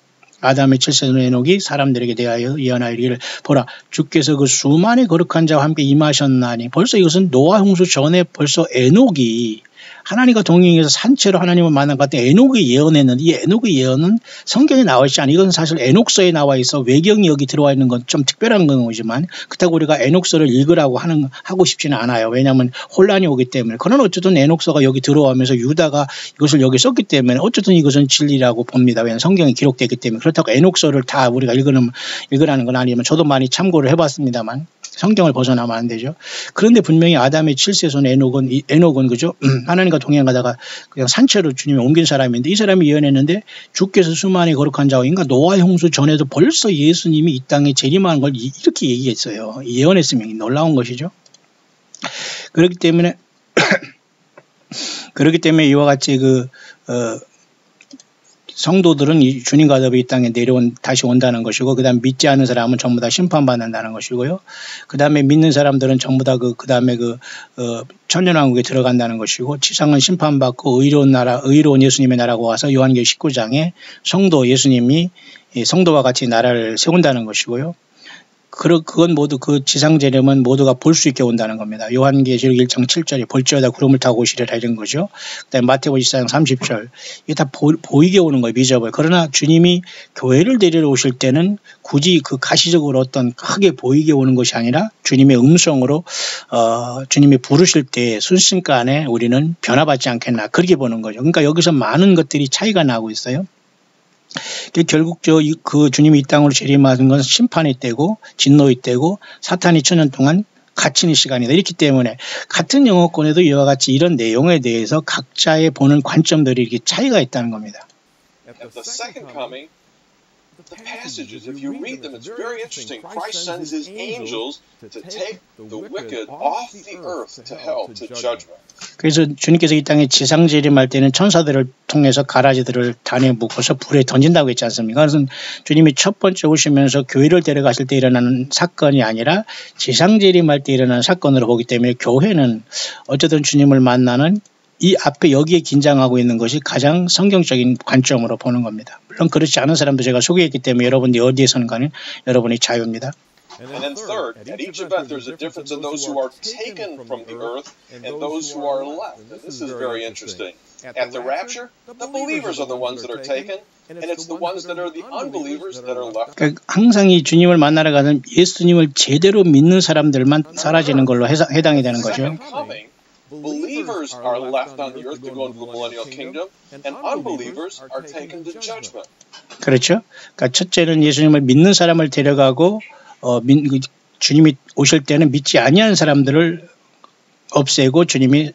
아담의 7세손 에녹이 사람들에게 대하여 예언하기를 보라 주께서 그 수만의 거룩한 자와 함께 임하셨나니. 벌써 이것은 노아 홍수 전에 벌써 에녹이 하나님과 동행해서 산채로 하나님을 만난 것 같은 에녹이 예언했는데, 이 에녹의 예언은 성경에 나와 있지 않아요. 이건 사실 에녹서에 나와 있어 외경이 여기 들어와 있는 건 좀 특별한 거지만 그렇다고 우리가 에녹서를 읽으라고 하고 싶지는 않아요. 왜냐하면 혼란이 오기 때문에. 그러나 어쨌든 에녹서가 여기 들어오면서 유다가 이것을 여기 썼기 때문에 어쨌든 이것은 진리라고 봅니다. 왜냐하면 성경에 기록되기 때문에. 그렇다고 에녹서를 다 우리가 읽으라는 건 아니지만 저도 많이 참고를 해봤습니다만 성경을 벗어나면 안 되죠. 그런데 분명히 아담의 7세손 에녹은 그죠? 하나님과 동행하다가 그냥 산채로 주님이 옮긴 사람인데, 이 사람이 예언했는데 주께서 수만의 거룩한 자와 인가 노아 홍수 전에도 벌써 예수님이 이 땅에 재림하는 걸 이렇게 얘기했어요. 예언했으면 놀라운 것이죠. 그렇기 때문에 이와 같이 성도들은 이 주님과 더불어 이 땅에 다시 온다는 것이고, 그 다음에 믿지 않는 사람은 전부 다 심판받는다는 것이고요. 그 다음에 믿는 사람들은 전부 다 그 다음에 천년왕국에 들어간다는 것이고, 지상은 심판받고 의로운 예수님의 나라가 와서 요한계시록 19장에 성도와 같이 나라를 세운다는 것이고요. 그건 모두 그 지상재림은 모두가 볼 수 있게 온다는 겁니다. 요한계시록 1장 7절에 볼지어다 구름을 타고 오시리라 이런 거죠. 그다음에 마태복음 24장 30절 이게 다 보이게 오는 거예요. 미접을. 그러나 주님이 교회를 데리러 오실 때는 굳이 그 가시적으로 어떤 크게 보이게 오는 것이 아니라 주님의 음성으로 주님이 부르실 때 순식간에 우리는 변화받지 않겠나 그렇게 보는 거죠. 그러니까 여기서 많은 것들이 차이가 나고 있어요. 결국 그 주님이 이 땅으로 재림하는 건 심판의 때고 진노의 때고 사탄이 1000년 동안 갇히는 시간이다. 이렇기 때문에 같은 영어권에도 이와 같이 이런 내용에 대해서 각자의 보는 관점들이 이렇게 차이가 있다는 겁니다. At the second coming, the passages, if you read them, it's very interesting. Christ sends his angels to take the wicked off the earth to hell, to judgment. 그래서 주님께서 이 땅에 지상재림할 때는 천사들을 통해서 가라지들을 단에 묶어서 불에 던진다고 했지 않습니까? 그래서 주님이 첫 번째 오시면서 교회를 데려가실 때 일어나는 사건이 아니라 지상재림할 때 일어나는 사건으로 보기 때문에 교회는 어쨌든 주님을 만나는 이 앞에 여기에 긴장하고 있는 것이 가장 성경적인 관점으로 보는 겁니다. 물론 그렇지 않은 사람도 제가 소개했기 때문에 여러분이 어디에 서는가는 여러분의 자유입니다. And then third, at each event there's a difference in those who are taken from the earth and those who are left. And this is very interesting. At the rapture, the believers are the ones that are taken, and it's the ones that are the unbelievers that are left. 그러니까 항상 이 주님을 만나러 가는 예수님을 제대로 믿는 사람들만 사라지는 걸로 해당이 되는 거죠. Believers are left on the earth to go into the millennial kingdom, and unbelievers are taken to judgment. 그렇죠. 그러니까 첫째는 예수님을 믿는 사람을 데려가고 주님이 오실 때는 믿지 아니한 사람들을 없애고 주님이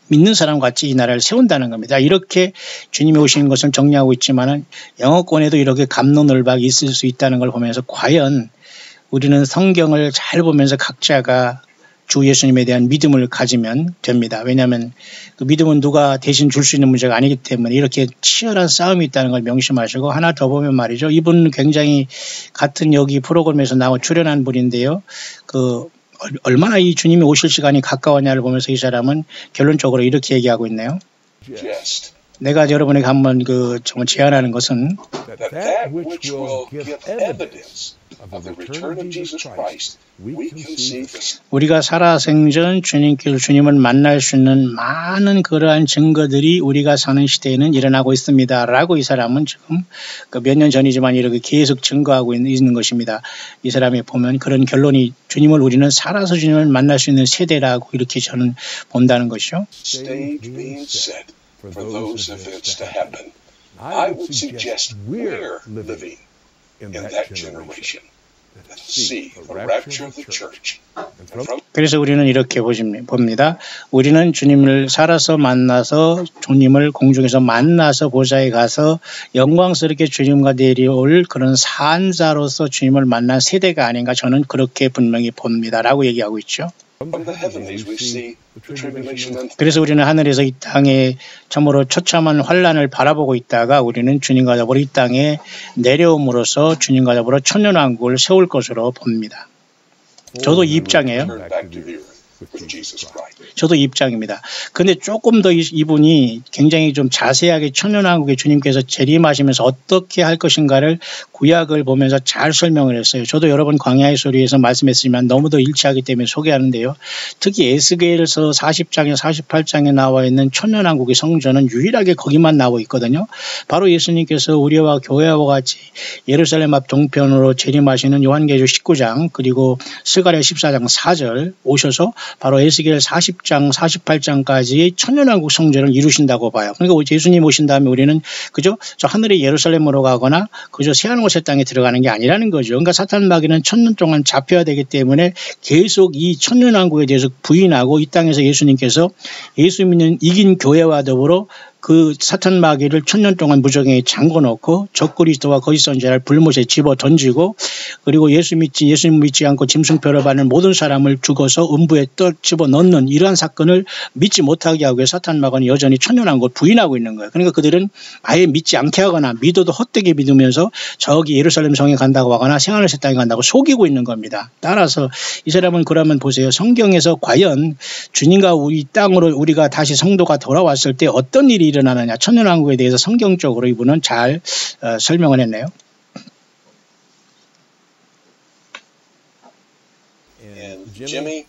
믿는 사람 같이 이 나라를 세운다는 겁니다. 이렇게 주님이 오시는 것을 정리하고 있지만은 영어권에도 이렇게 갑론을박이 있을 수 있다는 걸 보면서 과연 우리는 성경을 잘 보면서 각자가 주 예수님에 대한 믿음을 가지면 됩니다. 왜냐하면 그 믿음은 누가 대신 줄 수 있는 문제가 아니기 때문에 이렇게 치열한 싸움이 있다는 걸 명심하시고 하나 더 보면 말이죠. 이분은 굉장히 같은 여기 프로그램에서 출연한 분인데요. 얼마나 이 주님이 오실 시간이 가까웠냐를 보면서 이 사람은 결론적으로 이렇게 얘기하고 있네요. 내가 여러분에게 한번 정말 제안하는 것은 that which will give evidence of the return of Jesus Christ, we can see this. 우리가 살아생전 주님을 만날 수 있는 많은 그러한 증거들이 우리가 사는 시대에는 일어나고 있습니다. 라고 이 사람은 지금 몇 년 전이지만 이렇게 계속 증거하고 있는 것입니다. 이 사람이 보면 그런 결론이 우리는 살아서 주님을 만날 수 있는 세대라고 이렇게 저는 본다는 것이죠. Stage being set for those events to happen. I would suggest we're living in that generation. See the rapture of the church. 그래서 우리는 이렇게 봅니다. 우리는 주님을 살아서 만나서 주님을 공중에서 만나서 보좌에 가서 영광스럽게 주님과 내려올 그런 산자로서 주님을 만난 세대가 아닌가 저는 그렇게 분명히 봅니다. 라고 얘기하고 있죠. 그래서 우리는 하늘에서 이 땅에 참으로 처참한 환란을 바라보고 있다가 우리는 주님과 더불어 이 땅에 내려옴으로써 주님과 더불어 천년왕국을 세울 것으로 봅니다. 저도 이 입장이에요. 저도 이 입장입니다. 그런데 조금 더 이분이 굉장히 좀 자세하게 천년왕국에 주님께서 재림하시면서 어떻게 할 것인가를 구약을 보면서 잘 설명을 했어요. 저도 여러 번 광야의 소리에서 말씀했지만 너무도 일치하기 때문에 소개하는데요. 특히 에스겔서 40장에 48장에 나와 있는 천년왕국의 성전은 유일하게 거기만 나와 있거든요. 바로 예수님께서 우리와 교회와 같이 예루살렘 앞 동편으로 재림하시는 요한계시록 19장 그리고 스가랴 14장 4절 오셔서 바로 에스겔 40장 48장까지 천년왕국 성전을 이루신다고 봐요. 그러니까 예수님 오신 다음에 우리는 그저 저 하늘의 예루살렘으로 가거나 그저 새하늘과 새 땅에 들어가는 게 아니라는 거죠. 그러니까 사탄 마귀는 1000년 동안 잡혀야 되기 때문에 계속 이 천년왕국에 대해서 부인하고 이 땅에서 예수님께서 예수 믿는 이긴 교회와 더불어 그 사탄 마귀를 1000년 동안 무적행에 잠궈놓고 적그리스도와 거짓 선지자를 불못에 집어 던지고 그리고 예수님 믿지 않고 짐승표를 받는 모든 사람을 죽어서 음부에 집어 넣는 이러한 사건을 믿지 못하게 하기 위해 사탄 마귀는 여전히 천년왕국을 부인하고 있는 거예요. 그러니까 그들은 아예 믿지 않게 하거나 믿어도 헛되게 믿으면서 저기 예루살렘 성에 간다고 하거나 새하늘 새 땅에 간다고 속이고 있는 겁니다. 따라서 이 사람은 그러면 보세요. 성경에서 과연 주님과 우리 땅으로 우리가 다시 성도가 돌아왔을 때 어떤 일이 일어나느냐 천년왕국에 대해서 성경적으로 이분은 잘 설명을 했네요. Jimmy,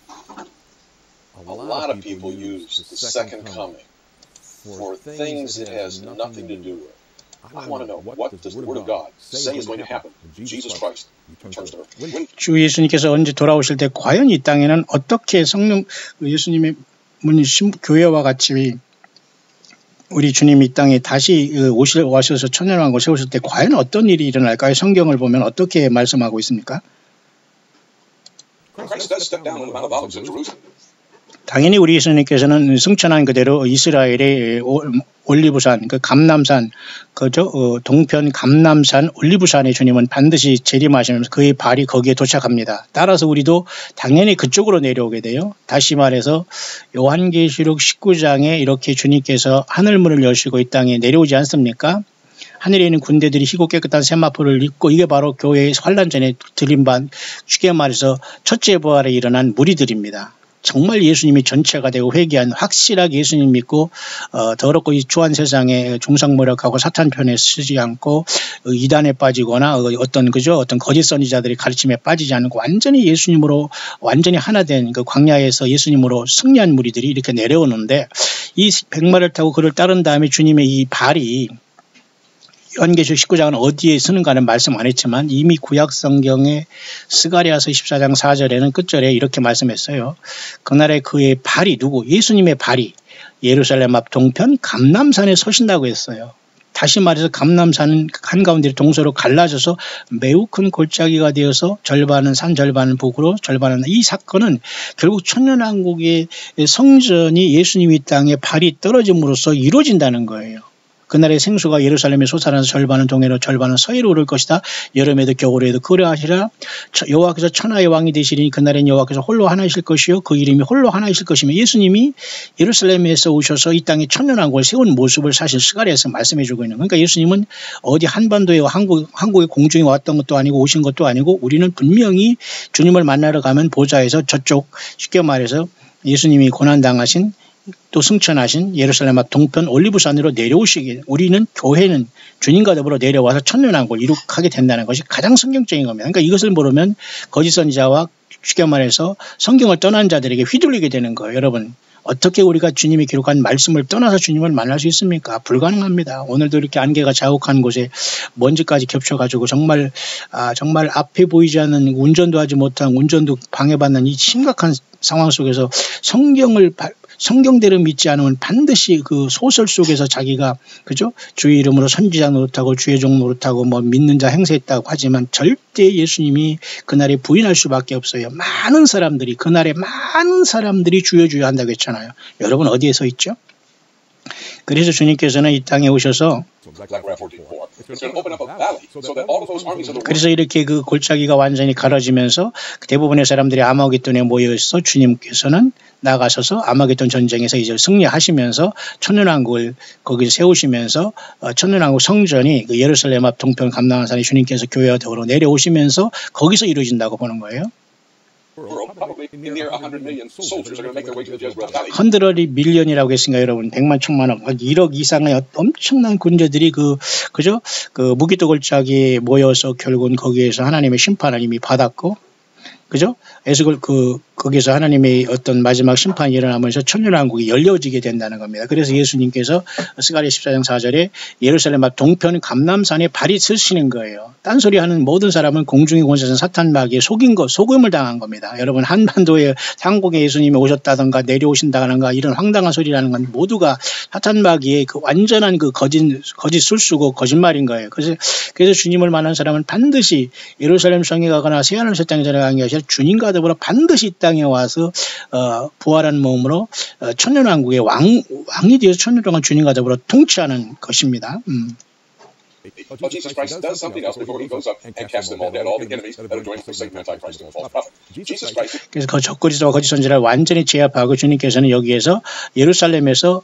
a lot of people use the second coming for things it has nothing to do with. I want to know, what does the Word of God say is going to happen? Jesus Christ returns to earth. 주 예수님께서 언제 돌아오실 때 과연 이 땅에는 어떻게 성령 예수님의 교회와 같이 우리 주님이 이 땅에 다시 오셔서 천년왕국을 세우실 때 과연 어떤 일이 일어날까요? 성경을 보면 어떻게 말씀하고 있습니까? 당연히 우리 예수님께서는 승천한 그대로 이스라엘의 올리브산, 그 감람산, 그죠? 동편 감람산 올리브산에 주님은 반드시 재림하시면서 그의 발이 거기에 도착합니다. 따라서 우리도 당연히 그쪽으로 내려오게 돼요. 다시 말해서 요한계시록 19장에 이렇게 주님께서 하늘문을 여시고 이 땅에 내려오지 않습니까? 하늘에 있는 군대들이 희고 깨끗한 세마포를 입고 이게 바로 교회의 환란 전에 들림반, 쉽게 말해서 첫째 부활에 일어난 무리들입니다. 정말 예수님이 전체가 되고 회개한 확실하게 예수님 믿고 더럽고 이 추한 세상에 종상모략하고 사탄 편에 쓰지 않고 이단에 빠지거나 어떤 거짓 선지자들의 가르침에 빠지지 않고 완전히 예수님으로 완전히 하나 된 그 광야에서 예수님으로 승리한 무리들이 이렇게 내려오는데 이 백마를 타고 그를 따른 다음에 주님의 이 발이 요한계시록 19장은 어디에 쓰는가는 말씀 안 했지만 이미 구약성경의 스가랴서 14장 4절에는 끝절에 이렇게 말씀했어요. 그날에 그의 발이 예수님의 발이 예루살렘 앞 동편 감람산에 서신다고 했어요. 다시 말해서 감람산은 한가운데 동서로 갈라져서 매우 큰 골짜기가 되어서 절반은 산, 절반은 북으로, 절반은 이 사건은 결국 천년왕국의 성전이 예수님이 땅에 발이 떨어짐으로써 이루어진다는 거예요. 그날의 생수가 예루살렘에 솟아나서 절반은 동해로 절반은 서해로 오를 것이다. 여름에도 겨울에도 그러하시라. 여호와께서 천하의 왕이 되시리니 그날엔 여호와께서 홀로 하나이실 것이요 그 이름이 홀로 하나이실 것이며 예수님이 예루살렘에서 오셔서 이 땅에 천년왕국을 세운 모습을 사실 스가랴에서 말씀해 주고 있는 거예요. 그러니까 예수님은 어디 한반도에 한국의 공중에 왔던 것도 아니고 오신 것도 아니고 우리는 분명히 주님을 만나러 가면 보좌에서 저쪽 쉽게 말해서 예수님이 고난당하신 또 승천하신 예루살렘 앞 동편 올리브산으로 내려오시게 우리는 교회는 주님과 더불어 내려와서 천년왕국을 이룩하게 된다는 것이 가장 성경적인 겁니다. 그러니까 이것을 모르면 거짓 선지자와 쉽게 말해서 성경을 떠난 자들에게 휘둘리게 되는 거예요. 여러분 어떻게 우리가 주님이 기록한 말씀을 떠나서 주님을 만날 수 있습니까? 불가능합니다. 오늘도 이렇게 안개가 자욱한 곳에 먼지까지 겹쳐가지고 정말 앞에 보이지 않는 운전도 하지 못한 운전도 방해받는 이 심각한 상황 속에서 성경대로 믿지 않으면 반드시 그 소설 속에서 자기가 주의 이름으로 선지자 노릇하고 주의 종 노릇하고 믿는 자 행세했다고 하지만 절대 예수님이 그날에 부인할 수밖에 없어요. 그날에 많은 사람들이 주여 주여 한다고 했잖아요. 여러분 어디에 서 있죠? 그래서 주님께서는 이 땅에 오셔서 그래서 이렇게 그 골짜기가 완전히 갈라지면서 대부분의 사람들이 아마겟돈에 모여있어 주님께서는 나가셔서 아마겟돈 전쟁에서 이제 승리하시면서 천년왕국을 거기서 세우시면서 천년왕국 성전이 그 예루살렘 앞 동편 감람산에 주님께서 교회와 더불어 내려오시면서 거기서 이루어진다고 보는 거예요. 헌드러리 밀리언이라고 했으니까 여러분 100만 천만억 1억 이상의 엄청난 군대들이 그 무기토 골짜기에 모여서 결국은 거기에서 하나님의 심판을 이미 받았고 에스골 거기서 하나님의 어떤 마지막 심판이 일어나면서 천년왕국이 열려지게 된다는 겁니다. 그래서 예수님께서 스가랴 14장 4절에 예루살렘 앞 동편 감람산에 발이 서시는 거예요. 딴소리하는 모든 사람은 공중의 권세자 사탄 마귀에 속임을 당한 겁니다. 여러분 한반도에 한국에 예수님이 오셨다든가 내려오신다든가 이런 황당한 소리라는 건 모두가 사탄 마귀의 그 완전한 그 거짓 술수고 거짓말인 거예요. 그래서 주님을 만난 사람은 반드시 예루살렘 성에 가거나 새하늘 새 땅에 들어가는 게 아니라 주님과 더불어 반드시 이 땅에 와서 부활한 몸으로 천년왕국의 왕이 되어서 천년 동안 주님과 더불어 통치하는 것입니다. But Jesus Christ does something else before he goes up and casts them all dead, all the enemies that are joining for Satan, Antichrist, and the false prophet. Jesus Christ. 그래서 그 적그리스도와 거짓 선지자를 완전히 제압하고 주님께서는 여기에서 예루살렘에서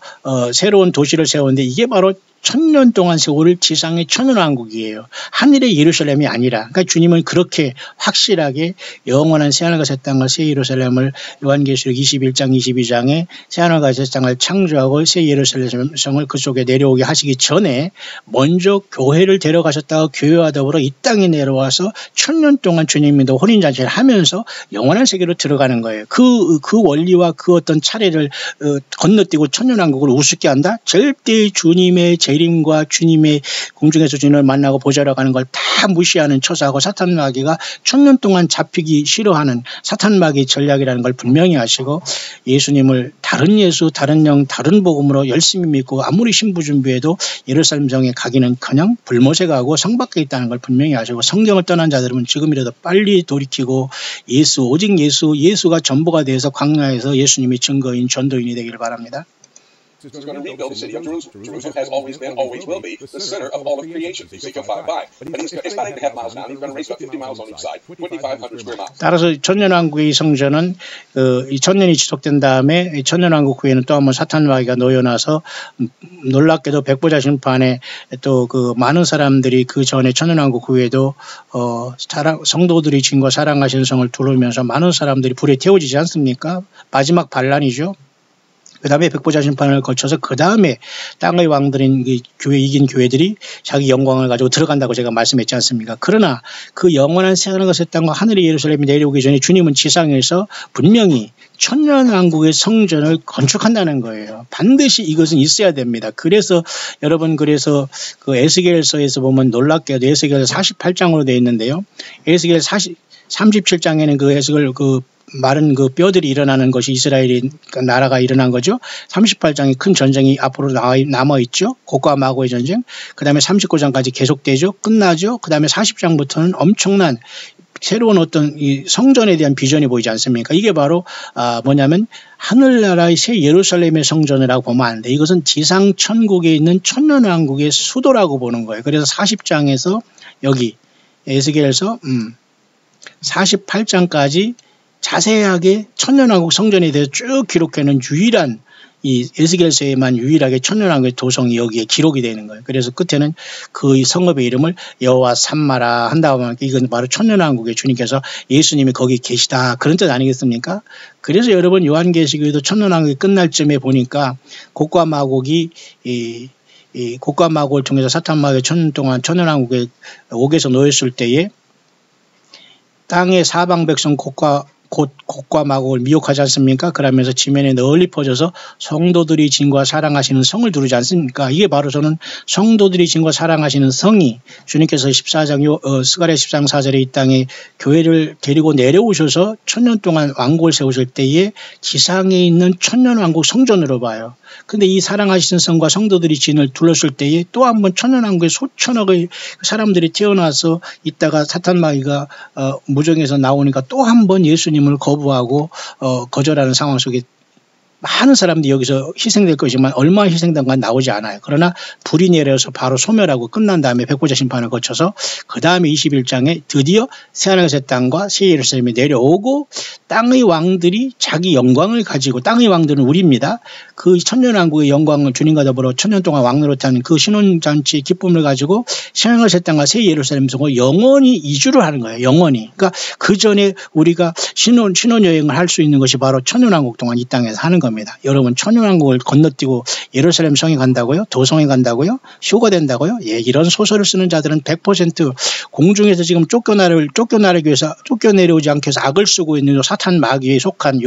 새로운 도시를 세우는데 이게 바로 천년 동안 세월을 지상의 천년왕국이에요. 하늘의 예루살렘이 아니라. 그러니까 주님은 그렇게 확실하게 영원한 새하늘과 새 땅과 새 예루살렘을 요한계시록 21장 22장에 새하늘과 새 땅을 창조하고 새 예루살렘 성을 그 속에 내려오게 하시기 전에 먼저 교회를 데려가셨다가 교회와 더불어 이 땅에 내려와서 천년 동안 주님과 혼인잔치를 하면서 영원한 세계로 들어가는 거예요. 그 원리와 그 어떤 차례를 건너뛰고 천년왕국을 우습게 한다? 절대 주님의 재림과 주님의 공중에서 주님을 만나고 보좌로 가는 걸 다 무시하는 처사하고 사탄 마귀가 천년 동안 잡히기 싫어하는 사탄 마귀의 전략이라는 걸 분명히 아시고 예수님을 다른 예수, 다른 영, 다른 복음으로 열심히 믿고 아무리 신부 준비해도 예루살렘 성에 가기는커녕 불못에 가고 성 밖에 있다는 걸 분명히 아시고 성경을 떠난 자들은 지금이라도 빨리 돌이키고 예수, 오직 예수가 전부가 되어서 광야에서 예수님의 증거인 전도인이 되기를 바랍니다. He's going to rebuild the city of Jerusalem. Jerusalem has always been, always will be, the center of all of creation. Ezekiel 5:5. But it's about 8.5 miles now. He's going to raise about 50 miles on each side, 2,500 square miles. 따라서 천년왕국의 성전은 이 천년이 지속된 다음에 천년왕국 후에는 또 한번 사탄 마귀가 놓여놔서 놀랍게도 백보자 심판에 또 그 많은 사람들이 그 전에 천년왕국 후에도 성도들이 주님과 사랑하시는 성을 두르면서 많은 사람들이 불에 태워지지 않습니까? 마지막 반란이죠. 그 다음에 백보자 심판을 거쳐서 그 다음에 땅의 왕들인 교회 이긴 교회들이 자기 영광을 가지고 들어간다고 제가 말씀했지 않습니까? 그러나 그 영원한 새하늘과 새 땅과 하늘의 예루살렘이 내려오기 전에 주님은 지상에서 분명히 천년왕국의 성전을 건축한다는 거예요. 반드시 이것은 있어야 됩니다. 그래서 여러분 그래서 그 에스겔서에서 보면 놀랍게도 에스겔서 48장으로 되어 있는데요. 에스겔 37장에는 그 에스겔 마른 그 뼈들이 일어나는 것이 이스라엘이 나라가 일어난 거죠. 38장이 큰 전쟁이 앞으로 남아있죠. 곡과 마고의 전쟁. 그 다음에 39장까지 계속되죠. 끝나죠. 그 다음에 40장부터는 엄청난 새로운 어떤 이 성전에 대한 비전이 보이지 않습니까? 이게 바로 뭐냐면 하늘나라의 새 예루살렘의 성전이라고 보면 안 돼. 이것은 지상 천국에 있는 천년왕국의 수도라고 보는 거예요. 그래서 40장에서 여기 에스겔서 48장까지 자세하게 천년왕국 성전에 대해서 쭉 기록해놓은 유일한 이 에스겔서에만 유일하게 천년왕국의 도성이 여기에 기록이 되는 거예요. 그래서 끝에는 그 성읍의 이름을 여호와 삼마라 한다고 하면 이건 바로 천년왕국의 주님께서 예수님이 거기 계시다 그런 뜻 아니겠습니까? 그래서 여러분 요한계시록에도 천년왕국이 끝날 쯤에 보니까 곡과 마곡이 이 곡과 마곡을 통해서 사탄 마귀가 천년 동안 천년왕국의 옥에서 놓였을 때에 땅의 사방 백성 곡과 마곡을 미혹하지 않습니까? 그러면서 지면에 널리 퍼져서 성도들이 진과 사랑하시는 성을 두르지 않습니까? 이게 바로 저는 성도들이 진과 사랑하시는 성이 주님께서 14장 스가랴 14장 4절에 이 땅에 교회를 데리고 내려오셔서 천년 동안 왕국을 세우실 때에 지상에 있는 천년왕국 성전으로 봐요. 근데 이 사랑하시는 성과 성도들이 진을 둘렀을 때에 또 한 번 천년왕국에 수천억의 사람들이 태어나서 있다가 사탄 마귀가 무정에서 나오니까 또 한 번 예수님을 거부하고 거절하는 상황 속에 많은 사람들이 여기서 희생될 것이지만 얼마나 희생된가 나오지 않아요. 그러나 불이 내려서 바로 소멸하고 끝난 다음에 백보자 심판을 거쳐서 그 다음에 21장에 드디어 새하늘과 새 땅과 새 예루살렘이 내려오고 땅의 왕들이 자기 영광을 가지고 땅의 왕들은 우리입니다. 그 천년왕국의 영광을 주님과 더불어 천년 동안 왕노릇한 그 신혼잔치의 기쁨을 가지고 새하늘과 새 땅과 새 예루살렘 속으로 영원히 이주를 하는 거예요. 영원히. 그러니까 그 전에 우리가 신혼여행을 할 수 있는 것이 바로 천년왕국 동안 이 땅에서 하는 겁니다. 여러분 천년왕국을 건너뛰고 예루살렘 성에 간다고요? 도성에 간다고요? 쇼가 된다고요? 예, 이런 소설을 쓰는 자들은 100% 공중에서 지금 쫓겨나기 위해서 쫓겨내려오지 않기 위해서 악을 쓰고 있는 사탄 마귀에 속한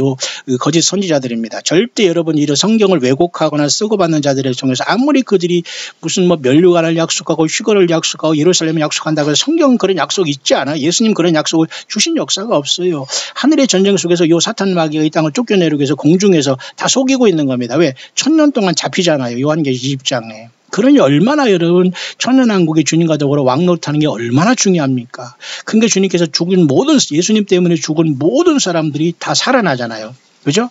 거짓 선지자들입니다. 절대 여러분 이런 성경을 왜곡하거나 쓰고 받는 자들을 통해서 아무리 그들이 무슨 면류관을 약속하고 휴거를 약속하고 예루살렘을 약속한다고 해서 성경은 그런 약속이 있지 않아요. 예수님 그런 약속을 주신 역사가 없어요. 하늘의 전쟁 속에서 이 사탄 마귀가 이 땅을 쫓겨내려고 해서 공중에서 다 속이고 있는 겁니다. 왜? 천년 동안 잡히잖아요. 요한계시 20장에. 그러니 얼마나 여러분 천년왕국의 주님과 더불어 왕노릇하는 게 얼마나 중요합니까? 그러니까 주님께서 예수님 때문에 죽은 모든 사람들이 다 살아나잖아요. 그죠?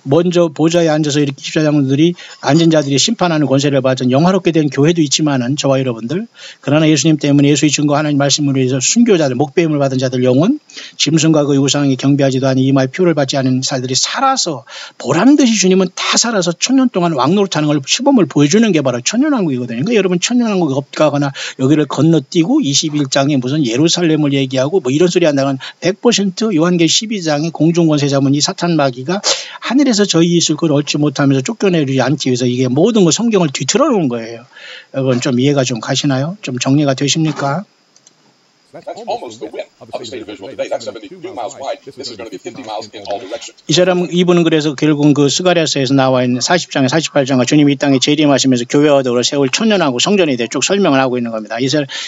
먼저 보좌에 앉아서 이렇게 집사장들이 앉은 자들이 심판하는 권세를 받은 영화롭게 된 교회도 있지만은 저와 여러분들, 그러나 예수님 때문에 예수의 증거 하나님 말씀으로 해서 순교자들, 목배임을 받은 자들 영혼, 짐승과 그 우상에 경배하지도 아니 이마에 표를 받지 않은 사람들이 살아서 보람듯이 주님은 다 살아서 천년 동안 왕노릇하는 걸 시범을 보여주는 게 바로 천년왕국이거든요. 그러니까 여러분 천년왕국이 없다거나 여기를 건너뛰고 21장에 무슨 예루살렘을 얘기하고 뭐 이런 소리 한다면 100% 요한계 12장에 공중권세 잡은 이 사탄 마귀가 하늘에서 저희 있을 걸 얻지 못하면서 쫓겨내지 않기 위해서 이게 모든 거 성경을 뒤틀어 놓은 거예요. 여러분 좀 이해가 좀 가시나요? 좀 정리가 되십니까? That's almost the width of the state of Israel today. That's 72 miles wide. This is going to be 50 miles in all directions. 이 사람 이분은 그래서 결국 그 스가랴서에서 나와 있는 40장에 48장과 주님이 이 땅에 재림하시면서 교회와 더불어 세울 천년하고 성전에 대해 쭉 설명을 하고 있는 겁니다.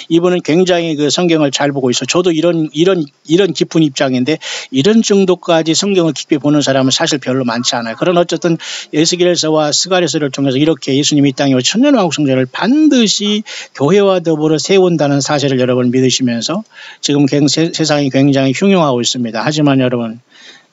이분은 굉장히 그 성경을 잘 보고 있어. 저도 이런 깊은 입장인데 이런 정도까지 성경을 깊이 보는 사람은 사실 별로 많지 않아요. 그런 어쨌든 에스겔서와 스가랴서를 통해서 이렇게 예수님이 이 땅에 천년왕국 성전을 반드시 교회와 더불어 세운다는 사실을 여러분 믿으시면서 지금 세상이 굉장히 흉흉하고 있습니다. 하지만 여러분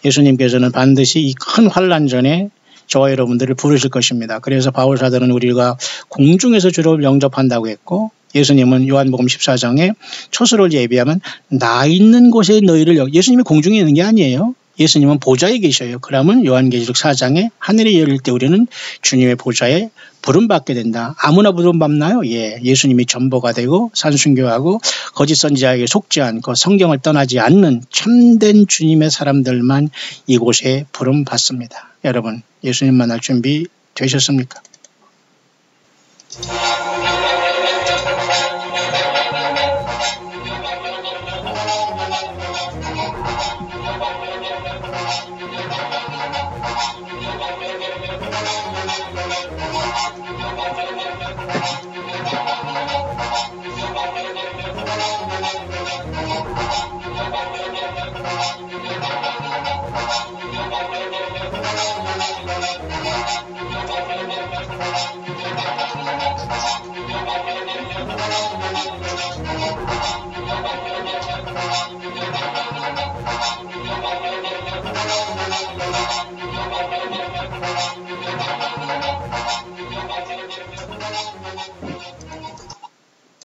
예수님께서는 반드시 이 큰 환난 전에 저와 여러분들을 부르실 것입니다. 그래서 바울 사도는 우리가 공중에서 주를 영접한다고 했고 예수님은 요한복음 14장에 초수를 예비하면 나 있는 곳에 너희를 예수님이 공중에 있는 게 아니에요. 예수님은 보좌에 계셔요. 그러면 요한계시록 4장에 하늘이 열릴 때 우리는 주님의 보좌에 부름받게 된다. 아무나 부름받나요? 예, 예수님이 전보가 되고 산순교하고 거짓 선지자에게 속지 않고 성경을 떠나지 않는 참된 주님의 사람들만 이곳에 부름받습니다. 여러분 예수님 만날 준비 되셨습니까?